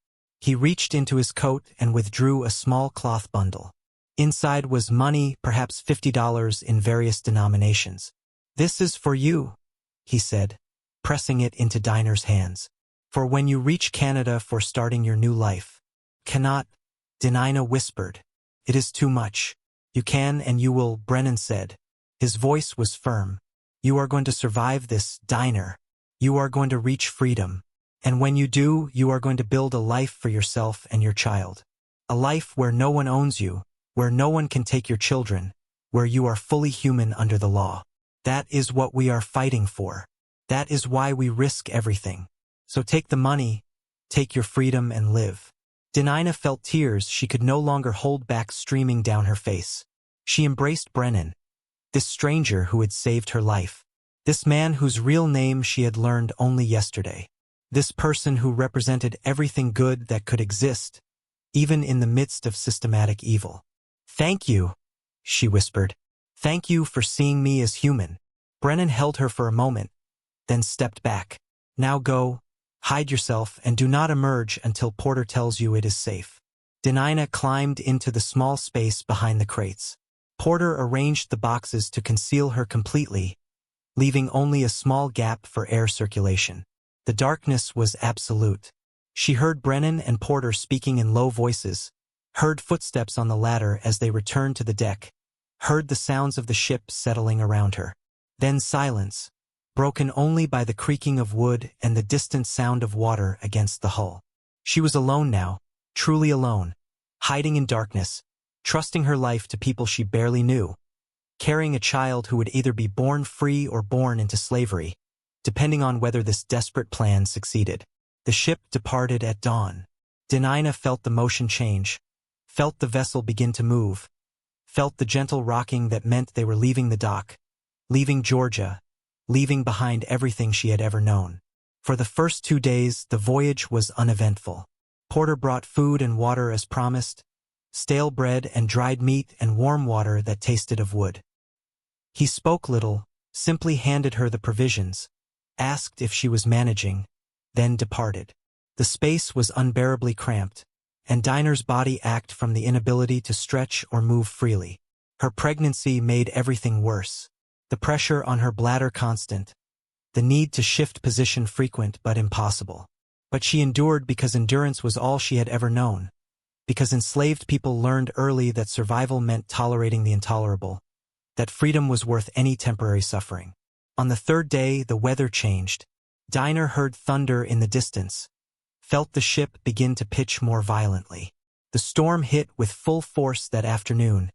He reached into his coat and withdrew a small cloth bundle. Inside was money, perhaps $50 in various denominations. "This is for you," he said, pressing it into Diner's hands. "For when you reach Canada for starting your new life." "Cannot," Denina whispered. "It is too much." "You can and you will," Brennan said. His voice was firm. "You are going to survive this, Diner. You are going to reach freedom. And when you do, you are going to build a life for yourself and your child. A life where no one owns you, where no one can take your children, where you are fully human under the law. That is what we are fighting for. That is why we risk everything. So take the money, take your freedom and live." Denina felt tears she could no longer hold back streaming down her face. She embraced Brennan, this stranger who had saved her life, this man whose real name she had learned only yesterday, this person who represented everything good that could exist, even in the midst of systematic evil. "Thank you," she whispered. "Thank you for seeing me as human." Brennan held her for a moment, then stepped back. "Now go, hide yourself, and do not emerge until Porter tells you it is safe." Denina climbed into the small space behind the crates. Porter arranged the boxes to conceal her completely, leaving only a small gap for air circulation. The darkness was absolute. She heard Brennan and Porter speaking in low voices, heard footsteps on the ladder as they returned to the deck, heard the sounds of the ship settling around her. Then silence, broken only by the creaking of wood and the distant sound of water against the hull. She was alone now, truly alone, hiding in darkness, trusting her life to people she barely knew, carrying a child who would either be born free or born into slavery, depending on whether this desperate plan succeeded. The ship departed at dawn. Denina felt the motion change, felt the vessel begin to move, felt the gentle rocking that meant they were leaving the dock, leaving Georgia, leaving behind everything she had ever known. For the first 2 days, the voyage was uneventful. Porter brought food and water as promised, stale bread and dried meat and warm water that tasted of wood. He spoke little, simply handed her the provisions, asked if she was managing, then departed. The space was unbearably cramped, and Diner's body ached from the inability to stretch or move freely. Her pregnancy made everything worse. The pressure on her bladder constant, the need to shift position frequent but impossible. But she endured because endurance was all she had ever known, because enslaved people learned early that survival meant tolerating the intolerable, that freedom was worth any temporary suffering. On the 3rd day, the weather changed. Diner heard thunder in the distance, felt the ship begin to pitch more violently. The storm hit with full force that afternoon,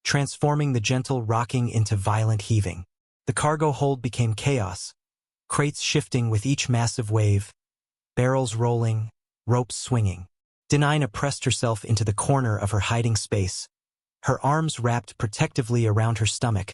transforming the gentle rocking into violent heaving. The cargo hold became chaos, crates shifting with each massive wave, barrels rolling, ropes swinging. Denina pressed herself into the corner of her hiding space, her arms wrapped protectively around her stomach,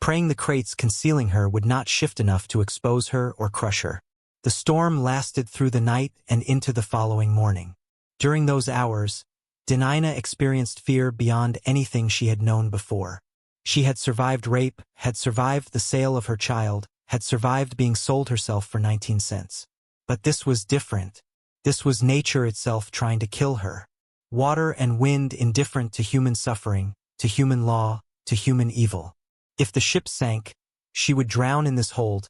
praying the crates concealing her would not shift enough to expose her or crush her. The storm lasted through the night and into the following morning. During those hours, Denina experienced fear beyond anything she had known before. She had survived rape, had survived the sale of her child, had survived being sold herself for 19 cents. But this was different. This was nature itself trying to kill her. Water and wind indifferent to human suffering, to human law, to human evil. If the ship sank, she would drown in this hold,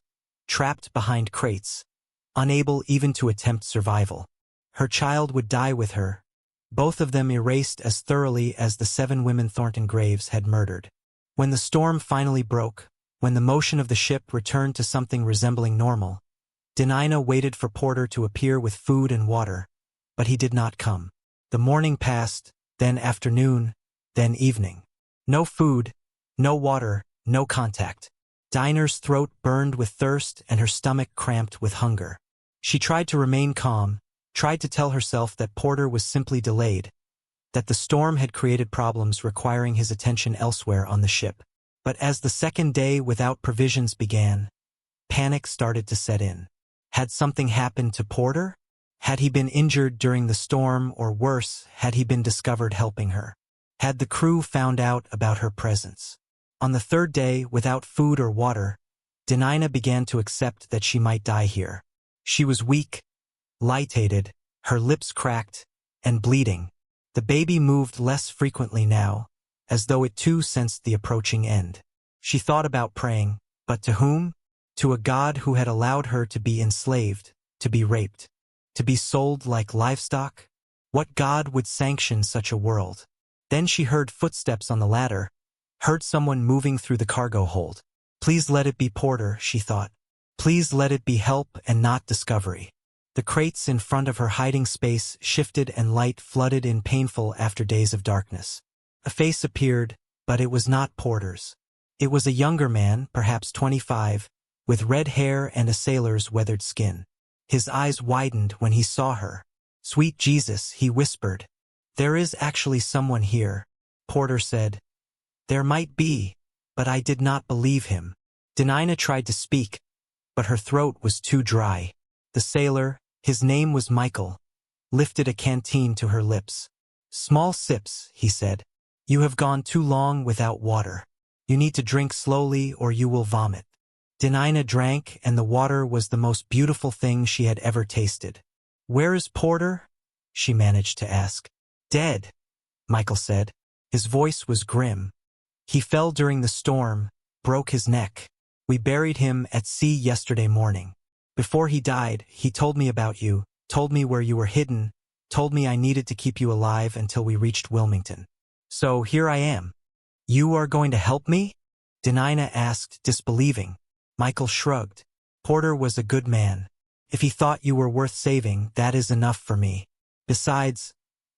trapped behind crates, unable even to attempt survival. Her child would die with her, both of them erased as thoroughly as the 7 women Thornton Graves had murdered. When the storm finally broke, when the motion of the ship returned to something resembling normal, Denina waited for Porter to appear with food and water, but he did not come. The morning passed, then afternoon, then evening. No food, no water, no contact. Dinah's throat burned with thirst and her stomach cramped with hunger. She tried to remain calm, tried to tell herself that Porter was simply delayed, that the storm had created problems requiring his attention elsewhere on the ship. But as the second day without provisions began, panic started to set in. Had something happened to Porter? Had he been injured during the storm, or worse, had he been discovered helping her? Had the crew found out about her presence? On the third day, without food or water, Denina began to accept that she might die here. She was weak, lightheaded, her lips cracked, and bleeding. The baby moved less frequently now, as though it too sensed the approaching end. She thought about praying, but to whom? To a God who had allowed her to be enslaved, to be raped, to be sold like livestock? What God would sanction such a world? Then she heard footsteps on the ladder, heard someone moving through the cargo hold. Please let it be Porter, she thought. Please let it be help and not discovery. The crates in front of her hiding space shifted and light flooded in painful after days of darkness. A face appeared, but it was not Porter's. It was a younger man, perhaps 25, with red hair and a sailor's weathered skin. His eyes widened when he saw her. "Sweet Jesus," he whispered. "There is actually someone here," Porter said. "There might be, but I did not believe him." Denina tried to speak, but her throat was too dry. The sailor, his name was Michael, lifted a canteen to her lips. "Small sips," he said. "You have gone too long without water. You need to drink slowly or you will vomit." Denina drank, and the water was the most beautiful thing she had ever tasted. "Where is Porter?" she managed to ask. "Dead," Michael said. His voice was grim. "He fell during the storm, broke his neck. We buried him at sea yesterday morning. Before he died, he told me about you, told me where you were hidden, told me I needed to keep you alive until we reached Wilmington. So here I am." "You are going to help me?" Denina asked, disbelieving. Michael shrugged. "Porter was a good man. If he thought you were worth saving, that is enough for me. Besides,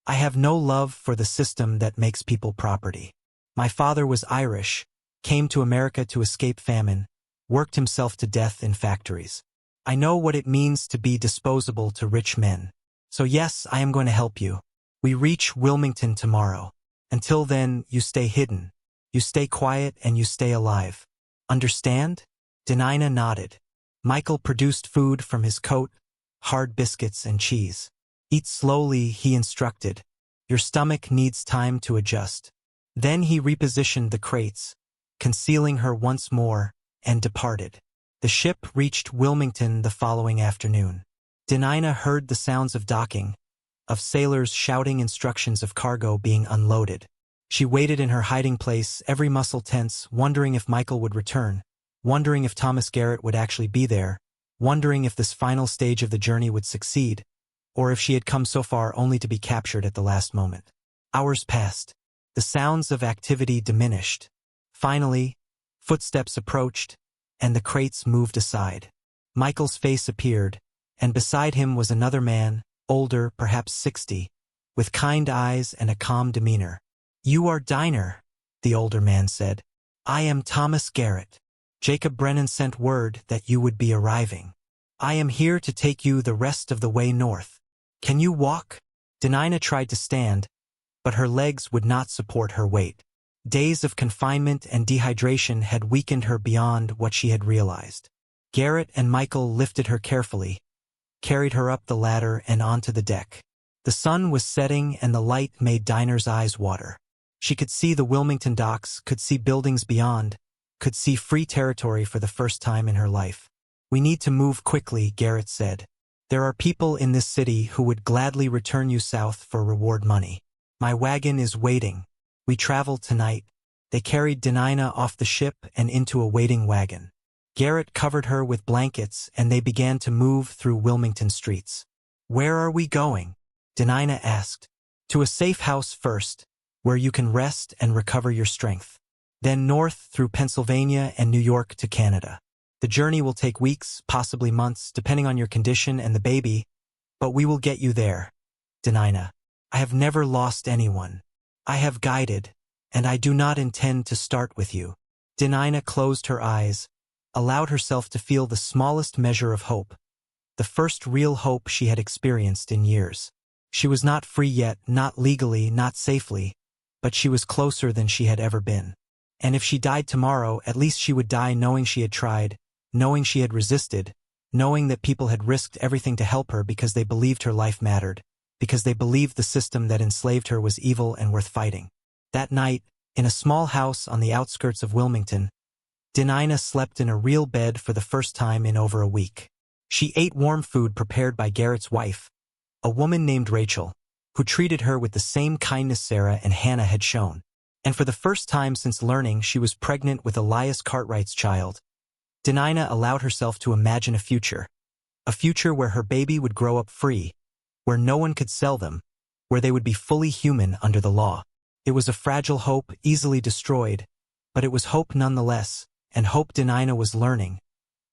I have no love for the system that makes people property. My father was Irish, came to America to escape famine, worked himself to death in factories. I know what it means to be disposable to rich men. So yes, I am going to help you. We reach Wilmington tomorrow. Until then, you stay hidden. You stay quiet and you stay alive. Understand?" Denina nodded. Michael produced food from his coat, hard biscuits and cheese. "Eat slowly," he instructed. "Your stomach needs time to adjust." Then he repositioned the crates, concealing her once more, and departed. The ship reached Wilmington the following afternoon. Denina heard the sounds of docking, of sailors shouting instructions of cargo being unloaded. She waited in her hiding place, every muscle tense, wondering if Michael would return, wondering if Thomas Garrett would actually be there, wondering if this final stage of the journey would succeed, or if she had come so far only to be captured at the last moment. Hours passed. The sounds of activity diminished. Finally, footsteps approached, and the crates moved aside. Michael's face appeared, and beside him was another man, older, perhaps 60, with kind eyes and a calm demeanor. "You are Diner," the older man said. "I am Thomas Garrett. Jacob Brennan sent word that you would be arriving. I am here to take you the rest of the way north. Can you walk?" Denina tried to stand, but her legs would not support her weight. Days of confinement and dehydration had weakened her beyond what she had realized. Garrett and Michael lifted her carefully, carried her up the ladder and onto the deck. The sun was setting and the light made Dinah's eyes water. She could see the Wilmington docks, could see buildings beyond, could see free territory for the first time in her life. "We need to move quickly," Garrett said. "There are people in this city who would gladly return you south for reward money. My wagon is waiting. We travel tonight." They carried Denina off the ship and into a waiting wagon. Garrett covered her with blankets and they began to move through Wilmington streets. "Where are we going?" Denina asked. "To a safe house first, where you can rest and recover your strength. Then north through Pennsylvania and New York to Canada. The journey will take weeks, possibly months, depending on your condition and the baby, but we will get you there." Denina: "I have never lost anyone. I have guided, and I do not intend to start with you." Denina closed her eyes, allowed herself to feel the smallest measure of hope, the first real hope she had experienced in years. She was not free yet, not legally, not safely, but she was closer than she had ever been. And if she died tomorrow, at least she would die knowing she had tried, knowing she had resisted, knowing that people had risked everything to help her because they believed her life mattered, because they believed the system that enslaved her was evil and worth fighting. That night, in a small house on the outskirts of Wilmington, Denina slept in a real bed for the first time in over a week. She ate warm food prepared by Garrett's wife, a woman named Rachel, who treated her with the same kindness Sarah and Hannah had shown. And for the first time since learning she was pregnant with Elias Cartwright's child, Denina allowed herself to imagine a future where her baby would grow up free, where no one could sell them, where they would be fully human under the law. It was a fragile hope, easily destroyed, but it was hope nonetheless, and hope Denina was learning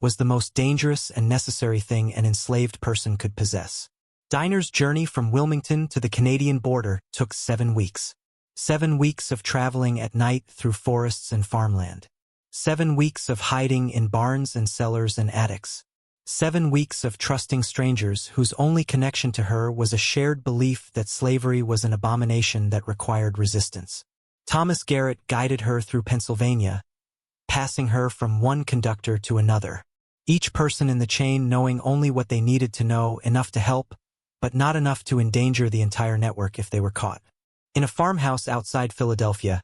was the most dangerous and necessary thing an enslaved person could possess. Dinah's journey from Wilmington to the Canadian border took 7 weeks. 7 weeks of traveling at night through forests and farmland. 7 weeks of hiding in barns and cellars and attics. 7 weeks of trusting strangers whose only connection to her was a shared belief that slavery was an abomination that required resistance. Thomas Garrett guided her through Pennsylvania, passing her from one conductor to another. Each person in the chain knowing only what they needed to know, enough to help, but not enough to endanger the entire network if they were caught. In a farmhouse outside Philadelphia,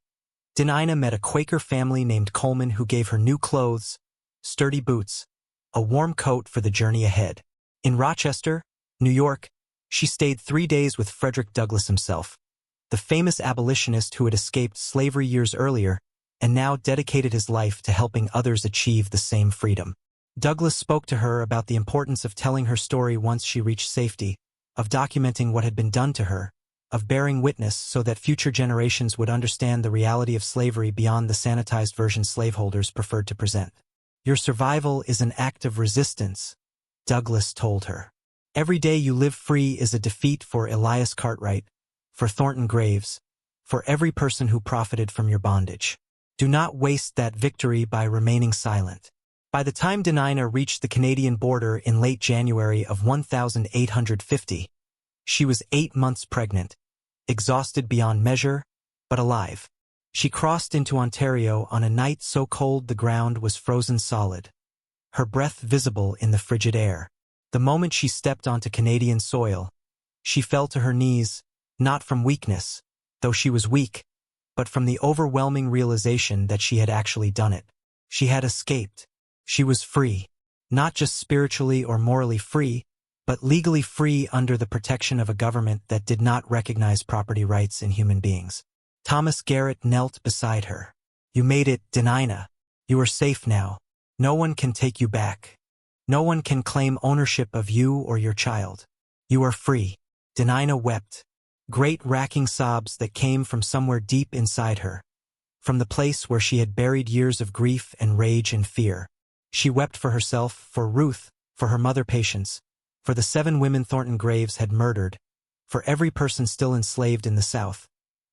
Denina met a Quaker family named Coleman who gave her new clothes, sturdy boots, a warm coat for the journey ahead. In Rochester, New York, she stayed 3 days with Frederick Douglass himself, the famous abolitionist who had escaped slavery years earlier and now dedicated his life to helping others achieve the same freedom. Douglass spoke to her about the importance of telling her story once she reached safety, of documenting what had been done to her, of bearing witness so that future generations would understand the reality of slavery beyond the sanitized version slaveholders preferred to present. "Your survival is an act of resistance," Douglass told her. "Every day you live free is a defeat for Elias Cartwright, for Thornton Graves, for every person who profited from your bondage. Do not waste that victory by remaining silent." By the time Denina reached the Canadian border in late January of 1850, she was 8 months pregnant, exhausted beyond measure, but alive. She crossed into Ontario on a night so cold the ground was frozen solid, her breath visible in the frigid air. The moment she stepped onto Canadian soil, she fell to her knees, not from weakness, though she was weak, but from the overwhelming realization that she had actually done it. She had escaped. She was free, not just spiritually or morally free, but legally free under the protection of a government that did not recognize property rights in human beings. Thomas Garrett knelt beside her. "You made it, Denina. You are safe now. No one can take you back. No one can claim ownership of you or your child. You are free." Denina wept, great racking sobs that came from somewhere deep inside her, from the place where she had buried years of grief and rage and fear. She wept for herself, for Ruth, for her mother Patience, for the 7 women Thornton Graves had murdered, for every person still enslaved in the South,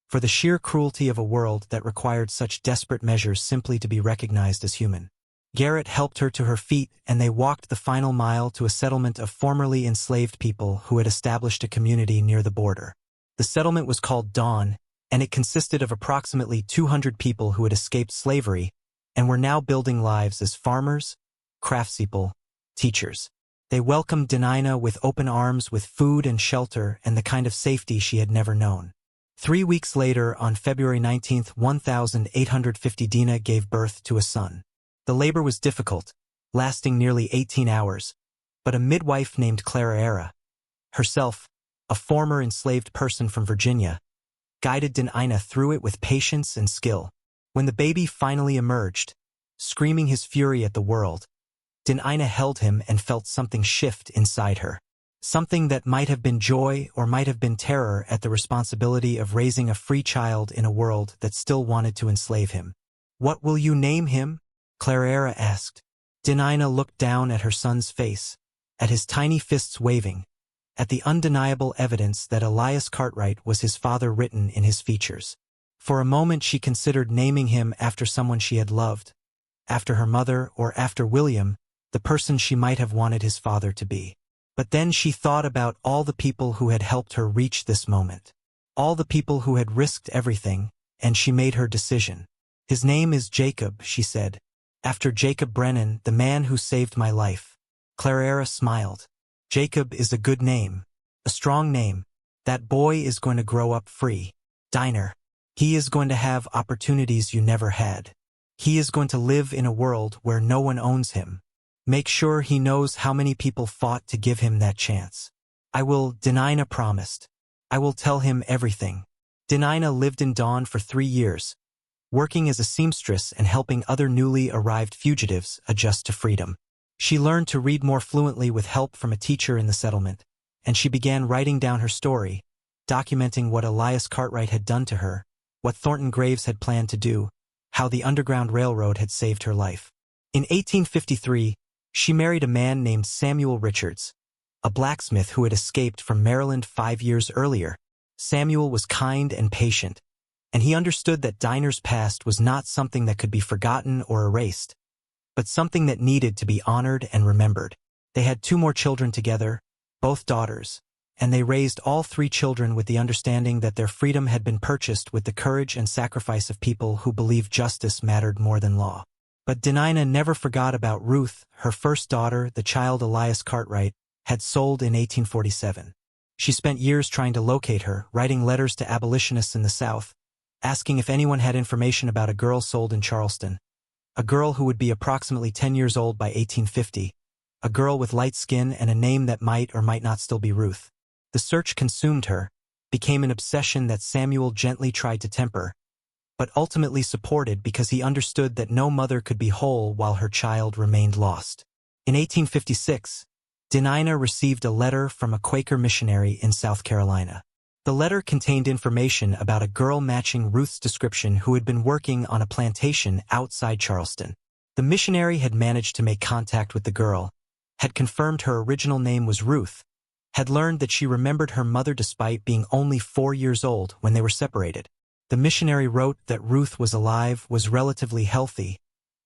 for the sheer cruelty of a world that required such desperate measures simply to be recognized as human. Garrett helped her to her feet and they walked the final mile to a settlement of formerly enslaved people who had established a community near the border. The settlement was called Dawn, and it consisted of approximately 200 people who had escaped slavery and were now building lives as farmers, craftspeople, teachers. They welcomed Denina with open arms, with food and shelter and the kind of safety she had never known. 3 weeks later, on February 19, 1850, Dina gave birth to a son. The labor was difficult, lasting nearly 18 hours, but a midwife named Clara, herself a former enslaved person from Virginia, guided Denina through it with patience and skill. When the baby finally emerged, screaming his fury at the world, Denina held him and felt something shift inside her. Something that might have been joy or might have been terror at the responsibility of raising a free child in a world that still wanted to enslave him. "What will you name him?" Clara asked. Denina looked down at her son's face, at his tiny fists waving, at the undeniable evidence that Elias Cartwright was his father written in his features. For a moment she considered naming him after someone she had loved, after her mother or after William, the person she might have wanted his father to be. But then she thought about all the people who had helped her reach this moment, all the people who had risked everything, and she made her decision. "His name is Jacob," she said, "after Jacob Brennan, the man who saved my life." Clara smiled. "Jacob is a good name, a strong name. That boy is going to grow up free. Diner. He is going to have opportunities you never had. He is going to live in a world where no one owns him. Make sure he knows how many people fought to give him that chance." "I will," Denina promised. "I will tell him everything." Denina lived in Dawn for 3 years, working as a seamstress and helping other newly arrived fugitives adjust to freedom. She learned to read more fluently with help from a teacher in the settlement, and she began writing down her story, documenting what Elias Cartwright had done to her, what Thornton Graves had planned to do, how the Underground Railroad had saved her life. In 1853, she married a man named Samuel Richards, a blacksmith who had escaped from Maryland 5 years earlier. Samuel was kind and patient, and he understood that Diner's past was not something that could be forgotten or erased, but something that needed to be honored and remembered. They had 2 more children together, both daughters, and they raised all 3 children with the understanding that their freedom had been purchased with the courage and sacrifice of people who believed justice mattered more than law. But Denina never forgot about Ruth, her first daughter, the child Elias Cartwright had sold in 1847. She spent years trying to locate her, writing letters to abolitionists in the South, asking if anyone had information about a girl sold in Charleston, a girl who would be approximately 10 years old by 1850, a girl with light skin and a name that might or might not still be Ruth. The search consumed her, became an obsession that Samuel gently tried to temper, but ultimately supported because he understood that no mother could be whole while her child remained lost. In 1856, Denina received a letter from a Quaker missionary in South Carolina. The letter contained information about a girl matching Ruth's description who had been working on a plantation outside Charleston. The missionary had managed to make contact with the girl, had confirmed her original name was Ruth, had learned that she remembered her mother despite being only 4 years old when they were separated. The missionary wrote that Ruth was alive, was relatively healthy,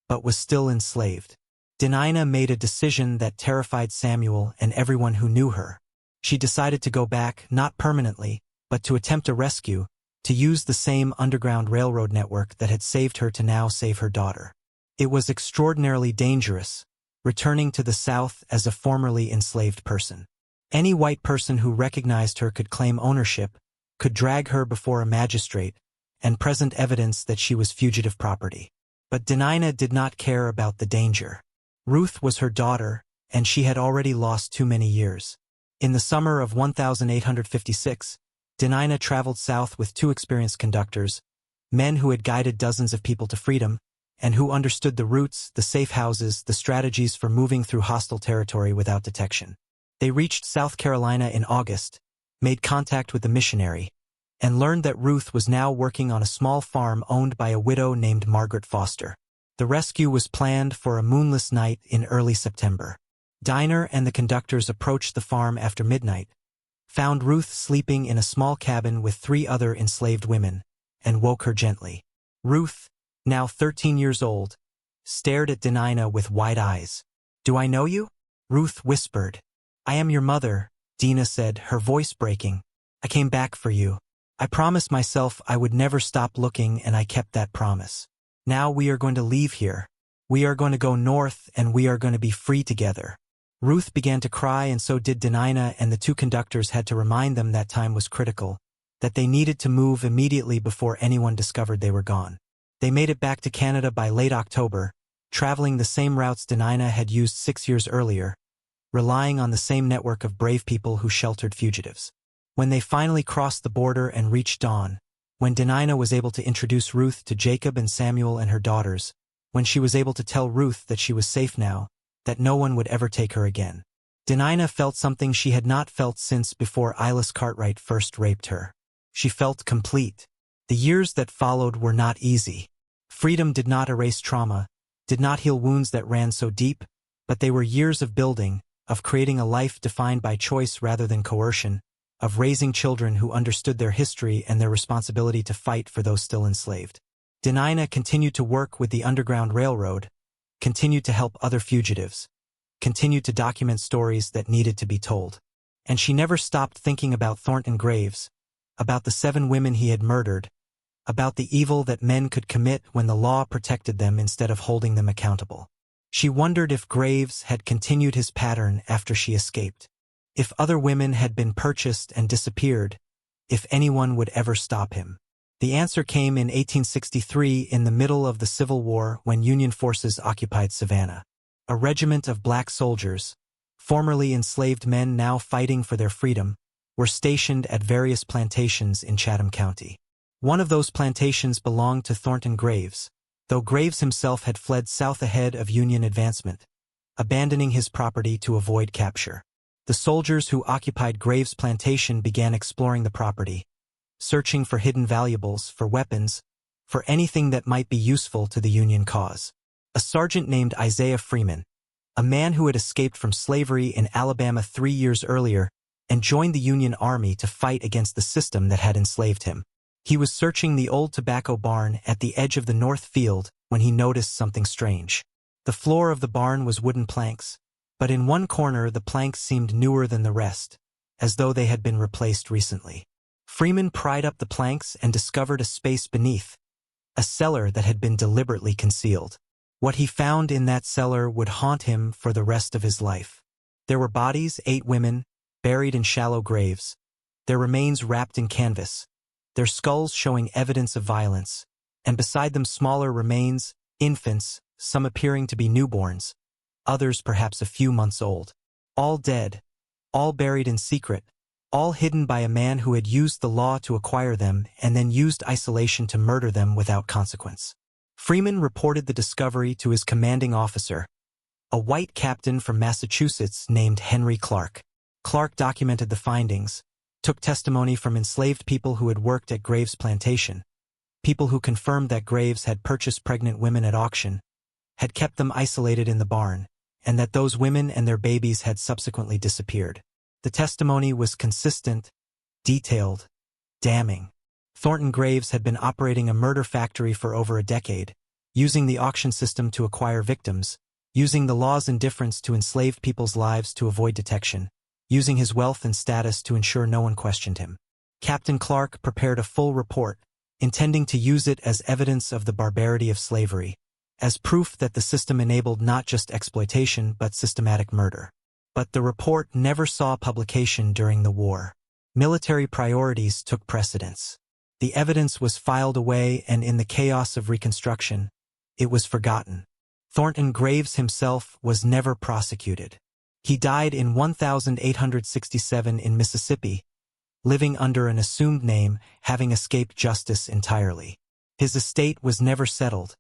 but was still enslaved. Denina made a decision that terrified Samuel and everyone who knew her. She decided to go back, not permanently, but to attempt a rescue, to use the same Underground Railroad network that had saved her to now save her daughter. It was extraordinarily dangerous, returning to the South as a formerly enslaved person. Any white person who recognized her could claim ownership, could drag her before a magistrate, and present evidence that she was fugitive property. But Denina did not care about the danger. Ruth was her daughter, and she had already lost too many years. In the summer of 1856, Denina traveled south with 2 experienced conductors, men who had guided dozens of people to freedom, and who understood the routes, the safe houses, the strategies for moving through hostile territory without detection. They reached South Carolina in August, made contact with the missionary, and learned that Ruth was now working on a small farm owned by a widow named Margaret Foster. The rescue was planned for a moonless night in early September. Diner and the conductors approached the farm after midnight, found Ruth sleeping in a small cabin with 3 other enslaved women, and woke her gently. Ruth, now 13 years old, stared at Denina with wide eyes. "Do I know you?" Ruth whispered. "I am your mother," Dina said, her voice breaking. "I came back for you." I promised myself I would never stop looking, and I kept that promise. Now we are going to leave here. We are going to go north, and we are going to be free together." Ruth began to cry, and so did Denina, and the two conductors had to remind them that time was critical, that they needed to move immediately before anyone discovered they were gone. They made it back to Canada by late October, traveling the same routes Denina had used 6 years earlier, relying on the same network of brave people who sheltered fugitives. When they finally crossed the border and reached dawn, when Denina was able to introduce Ruth to Jacob and Samuel and her daughters, when she was able to tell Ruth that she was safe now, that no one would ever take her again, Denina felt something she had not felt since before Cartwright first raped her. She felt complete. The years that followed were not easy. Freedom did not erase trauma, did not heal wounds that ran so deep, but they were years of building, of creating a life defined by choice rather than coercion, of raising children who understood their history and their responsibility to fight for those still enslaved. Denina continued to work with the Underground Railroad, continued to help other fugitives, continued to document stories that needed to be told. And she never stopped thinking about Thornton Graves, about the 7 women he had murdered, about the evil that men could commit when the law protected them instead of holding them accountable. She wondered if Graves had continued his pattern after she escaped, if other women had been purchased and disappeared, if anyone would ever stop him. The answer came in 1863 in the middle of the Civil War when Union forces occupied Savannah. A regiment of black soldiers, formerly enslaved men now fighting for their freedom, were stationed at various plantations in Chatham County. One of those plantations belonged to Thornton Graves, though Graves himself had fled south ahead of Union advancement, abandoning his property to avoid capture. The soldiers who occupied Graves' plantation began exploring the property, searching for hidden valuables, for weapons, for anything that might be useful to the Union cause. A sergeant named Isaiah Freeman, a man who had escaped from slavery in Alabama 3 years earlier and joined the Union Army to fight against the system that had enslaved him. He was searching the old tobacco barn at the edge of the north field when he noticed something strange. The floor of the barn was wooden planks, but in one corner the planks seemed newer than the rest, as though they had been replaced recently. Freeman pried up the planks and discovered a space beneath, a cellar that had been deliberately concealed. What he found in that cellar would haunt him for the rest of his life. There were bodies, 8 women, buried in shallow graves, their remains wrapped in canvas, their skulls showing evidence of violence, and beside them smaller remains, infants, some appearing to be newborns, others perhaps a few months old. All dead, all buried in secret, all hidden by a man who had used the law to acquire them and then used isolation to murder them without consequence. Freeman reported the discovery to his commanding officer, a white captain from Massachusetts named Henry Clark. Clark documented the findings, took testimony from enslaved people who had worked at Graves' plantation, people who confirmed that Graves had purchased pregnant women at auction, had kept them isolated in the barn, and that those women and their babies had subsequently disappeared. The testimony was consistent, detailed, damning. Thornton Graves had been operating a murder factory for over a decade, using the auction system to acquire victims, using the law's indifference to enslaved people's lives to avoid detection, using his wealth and status to ensure no one questioned him. Captain Clark prepared a full report, intending to use it as evidence of the barbarity of slavery, as proof that the system enabled not just exploitation but systematic murder. But the report never saw publication during the war. Military priorities took precedence. The evidence was filed away, and in the chaos of Reconstruction, it was forgotten. Thornton Graves himself was never prosecuted. He died in 1867 in Mississippi, living under an assumed name, having escaped justice entirely. His estate was never settled,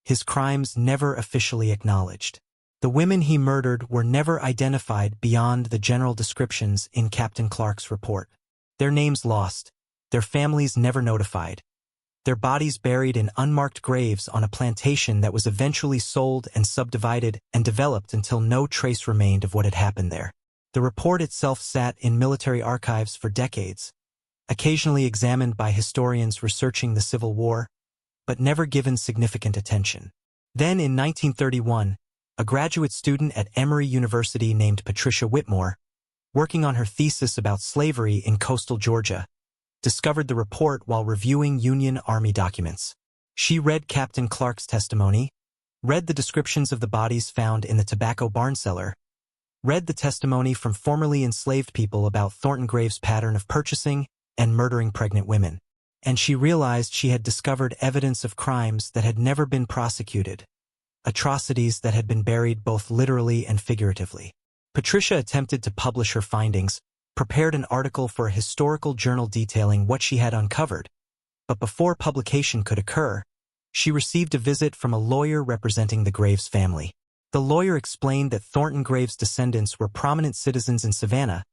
his crimes never officially acknowledged. The women he murdered were never identified beyond the general descriptions in Captain Clark's report. Their names lost, their families never notified, their bodies buried in unmarked graves on a plantation that was eventually sold and subdivided and developed until no trace remained of what had happened there. The report itself sat in military archives for decades, occasionally examined by historians researching the Civil War, but never given significant attention. Then in 1931, a graduate student at Emory University named Patricia Whitmore, working on her thesis about slavery in coastal Georgia, discovered the report while reviewing Union Army documents. She read Captain Clark's testimony, read the descriptions of the bodies found in the tobacco barn cellar, read the testimony from formerly enslaved people about Thornton Graves' pattern of purchasing and murdering pregnant women, and she realized she had discovered evidence of crimes that had never been prosecuted, atrocities that had been buried both literally and figuratively. Patricia attempted to publish her findings, prepared an article for a historical journal detailing what she had uncovered, but before publication could occur, she received a visit from a lawyer representing the Graves family. The lawyer explained that Thornton Graves' descendants were prominent citizens in Savannah,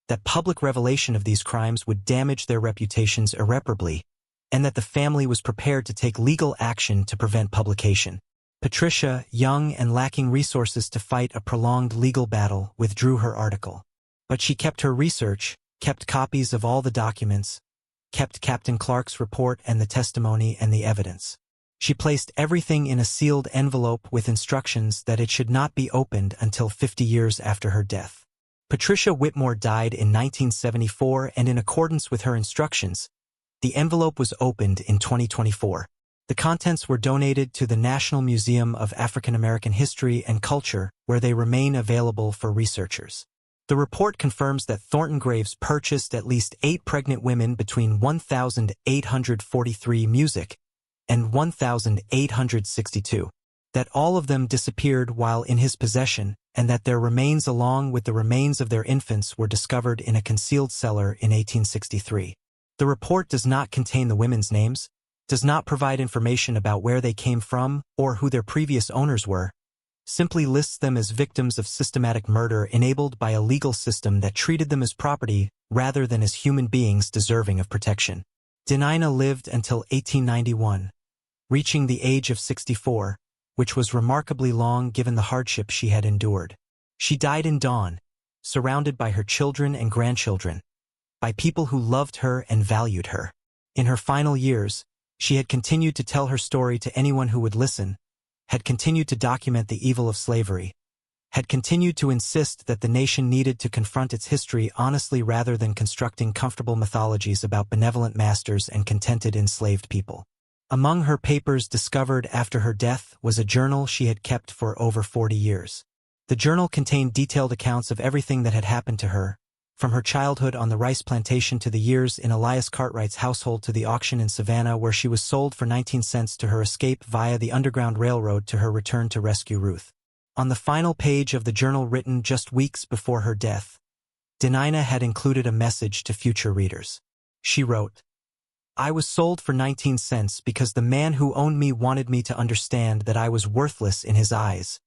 that public revelation of these crimes would damage their reputations irreparably, and that the family was prepared to take legal action to prevent publication. Patricia, young and lacking resources to fight a prolonged legal battle, withdrew her article. But she kept her research, kept copies of all the documents, kept Captain Clark's report and the testimony and the evidence. She placed everything in a sealed envelope with instructions that it should not be opened until 50 years after her death. Patricia Whitmore died in 1974, and in accordance with her instructions, the envelope was opened in 2024. The contents were donated to the National Museum of African American History and Culture, where they remain available for researchers. The report confirms that Thornton Graves purchased at least 8 pregnant women between 1843 music and 1862, that all of them disappeared while in his possession, and that their remains along with the remains of their infants were discovered in a concealed cellar in 1863. The report does not contain the women's names, does not provide information about where they came from or who their previous owners were, simply lists them as victims of systematic murder enabled by a legal system that treated them as property rather than as human beings deserving of protection. Denina lived until 1891, reaching the age of 64, which was remarkably long given the hardship she had endured. She died in dawn, surrounded by her children and grandchildren, by people who loved her and valued her. In her final years, she had continued to tell her story to anyone who would listen, had continued to document the evil of slavery, had continued to insist that the nation needed to confront its history honestly rather than constructing comfortable mythologies about benevolent masters and contented enslaved people. Among her papers discovered after her death was a journal she had kept for over 40 years. The journal contained detailed accounts of everything that had happened to her, from her childhood on the rice plantation to the years in Elias Cartwright's household to the auction in Savannah where she was sold for 19 cents to her escape via the Underground Railroad to her return to rescue Ruth. On the final page of the journal written just weeks before her death, Denina had included a message to future readers. She wrote, "I was sold for 19 cents because the man who owned me wanted me to understand that I was worthless in his eyes.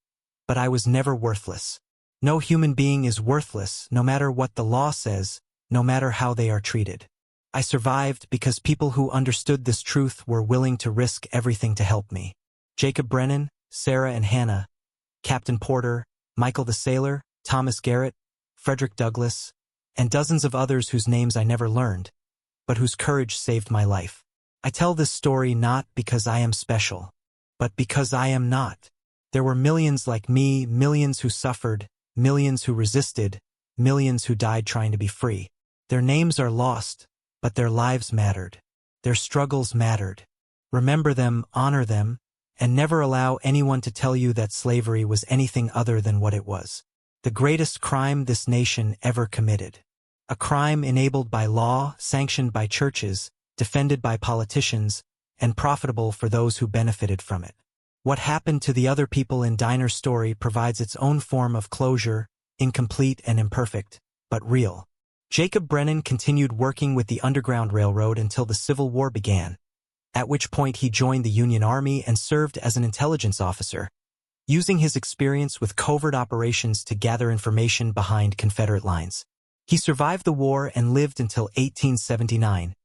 But I was never worthless. No human being is worthless, no matter what the law says, no matter how they are treated. I survived because people who understood this truth were willing to risk everything to help me. Jacob Brennan, Sarah and Hannah, Captain Porter, Michael the Sailor, Thomas Garrett, Frederick Douglass, and dozens of others whose names I never learned, but whose courage saved my life. I tell this story not because I am special, but because I am not. There were millions like me, millions who suffered, millions who resisted, millions who died trying to be free. Their names are lost, but their lives mattered. Their struggles mattered. Remember them, honor them, and never allow anyone to tell you that slavery was anything other than what it was. The greatest crime this nation ever committed. A crime enabled by law, sanctioned by churches, defended by politicians, and profitable for those who benefited from it. What happened to the other people in Diner's story provides its own form of closure, incomplete and imperfect, but real. Jacob Brennan continued working with the Underground Railroad until the Civil War began, at which point he joined the Union Army and served as an intelligence officer, using his experience with covert operations to gather information behind Confederate lines. He survived the war and lived until 1879,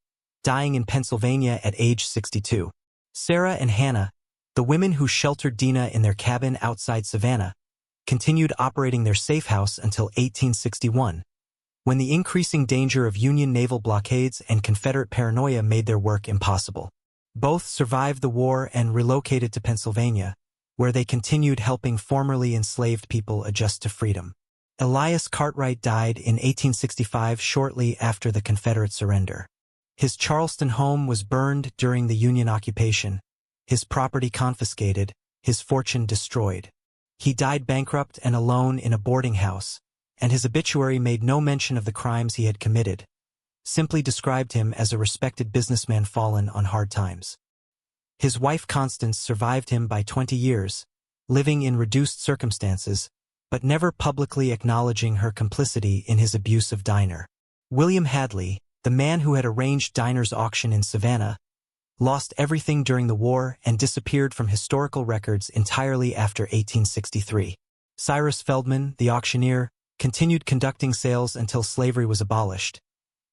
dying in Pennsylvania at age 62. Sarah and Hannah, the women who sheltered Dina in their cabin outside Savannah, continued operating their safe house until 1861, when the increasing danger of Union naval blockades and Confederate paranoia made their work impossible. Both survived the war and relocated to Pennsylvania, where they continued helping formerly enslaved people adjust to freedom. Elias Cartwright died in 1865 shortly after the Confederate surrender. His Charleston home was burned during the Union occupation, his property confiscated, his fortune destroyed. He died bankrupt and alone in a boarding house, and his obituary made no mention of the crimes he had committed, simply described him as a respected businessman fallen on hard times. His wife Constance survived him by 20 years, living in reduced circumstances, but never publicly acknowledging her complicity in his abuse of Dinah. William Hadley, the man who had arranged Dinah's auction in Savannah, lost everything during the war and disappeared from historical records entirely after 1863. Cyrus Feldman, the auctioneer, continued conducting sales until slavery was abolished,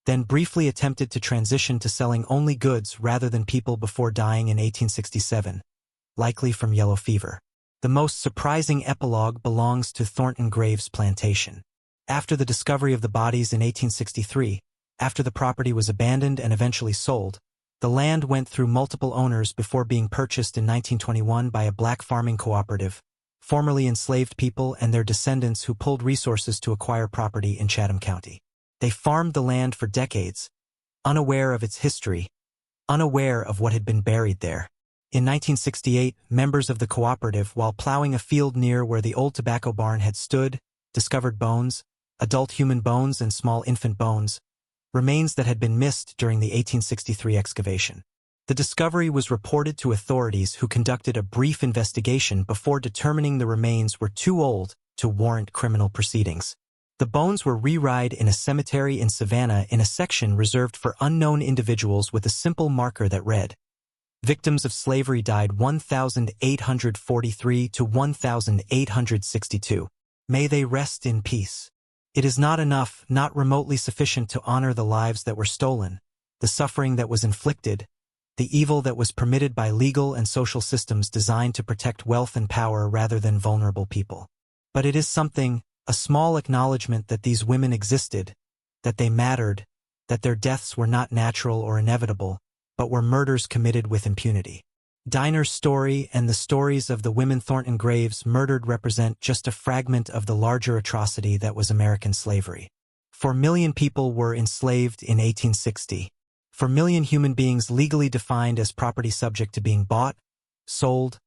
then briefly attempted to transition to selling only goods rather than people before dying in 1867, likely from yellow fever. The most surprising epilogue belongs to Thornton Graves' plantation. After the discovery of the bodies in 1863, after the property was abandoned and eventually sold, the land went through multiple owners before being purchased in 1921 by a black farming cooperative, formerly enslaved people and their descendants who pulled resources to acquire property in Chatham County. They farmed the land for decades, unaware of its history, unaware of what had been buried there. In 1968, members of the cooperative, while plowing a field near where the old tobacco barn had stood, discovered bones, adult human bones and small infant bones, remains that had been missed during the 1863 excavation. The discovery was reported to authorities who conducted a brief investigation before determining the remains were too old to warrant criminal proceedings. The bones were reburied in a cemetery in Savannah in a section reserved for unknown individuals with a simple marker that read, "Victims of slavery died 1,843 to 1,862. May they rest in peace." It is not enough, not remotely sufficient to honor the lives that were stolen, the suffering that was inflicted, the evil that was permitted by legal and social systems designed to protect wealth and power rather than vulnerable people. But it is something, a small acknowledgement that these women existed, that they mattered, that their deaths were not natural or inevitable, but were murders committed with impunity. Dinah's story and the stories of the women Thornton Graves murdered represent just a fragment of the larger atrocity that was American slavery. 4 million people were enslaved in 1860. 4 million human beings legally defined as property subject to being bought, sold,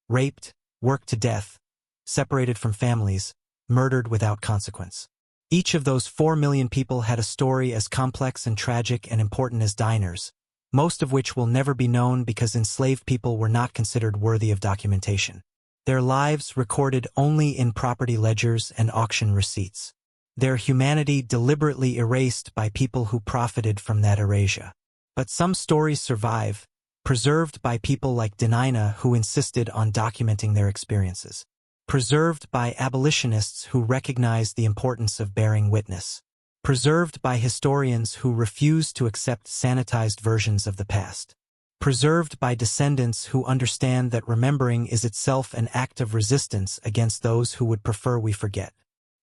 raped, worked to death, separated from families, murdered without consequence. Each of those 4 million people had a story as complex and tragic and important as Dinah's, most of which will never be known because enslaved people were not considered worthy of documentation. Their lives recorded only in property ledgers and auction receipts. Their humanity deliberately erased by people who profited from that erasure. But some stories survive, preserved by people like Denina who insisted on documenting their experiences. Preserved by abolitionists who recognized the importance of bearing witness. Preserved by historians who refuse to accept sanitized versions of the past. Preserved by descendants who understand that remembering is itself an act of resistance against those who would prefer we forget.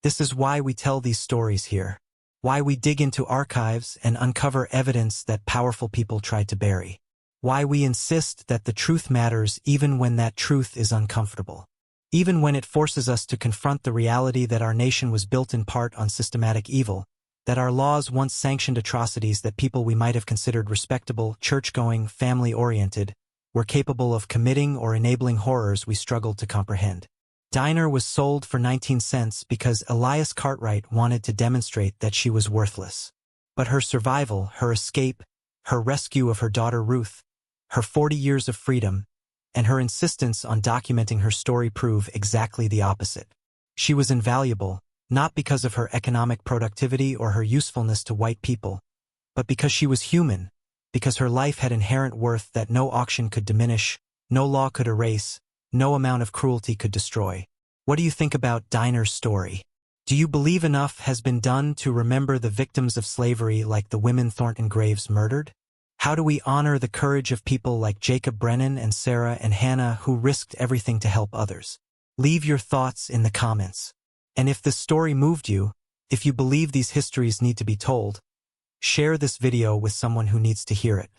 This is why we tell these stories here. Why we dig into archives and uncover evidence that powerful people tried to bury. Why we insist that the truth matters even when that truth is uncomfortable. Even when it forces us to confront the reality that our nation was built in part on systematic evil, that our laws once sanctioned atrocities that people we might have considered respectable, church-going, family-oriented, were capable of committing or enabling horrors we struggled to comprehend. Dinah was sold for 19 cents because Elias Cartwright wanted to demonstrate that she was worthless. But her survival, her escape, her rescue of her daughter Ruth, her 40 years of freedom, and her insistence on documenting her story prove exactly the opposite. She was invaluable, not because of her economic productivity or her usefulness to white people, but because she was human, because her life had inherent worth that no auction could diminish, no law could erase, no amount of cruelty could destroy. What do you think about Dinah's story? Do you believe enough has been done to remember the victims of slavery like the women Thornton Graves murdered? How do we honor the courage of people like Jacob Brennan and Sarah and Hannah who risked everything to help others? Leave your thoughts in the comments. And if this story moved you, if you believe these histories need to be told, share this video with someone who needs to hear it.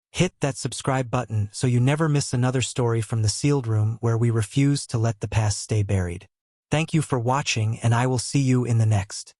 Hit that subscribe button so you never miss another story from the sealed room where we refuse to let the past stay buried. Thank you for watching, and I will see you in the next.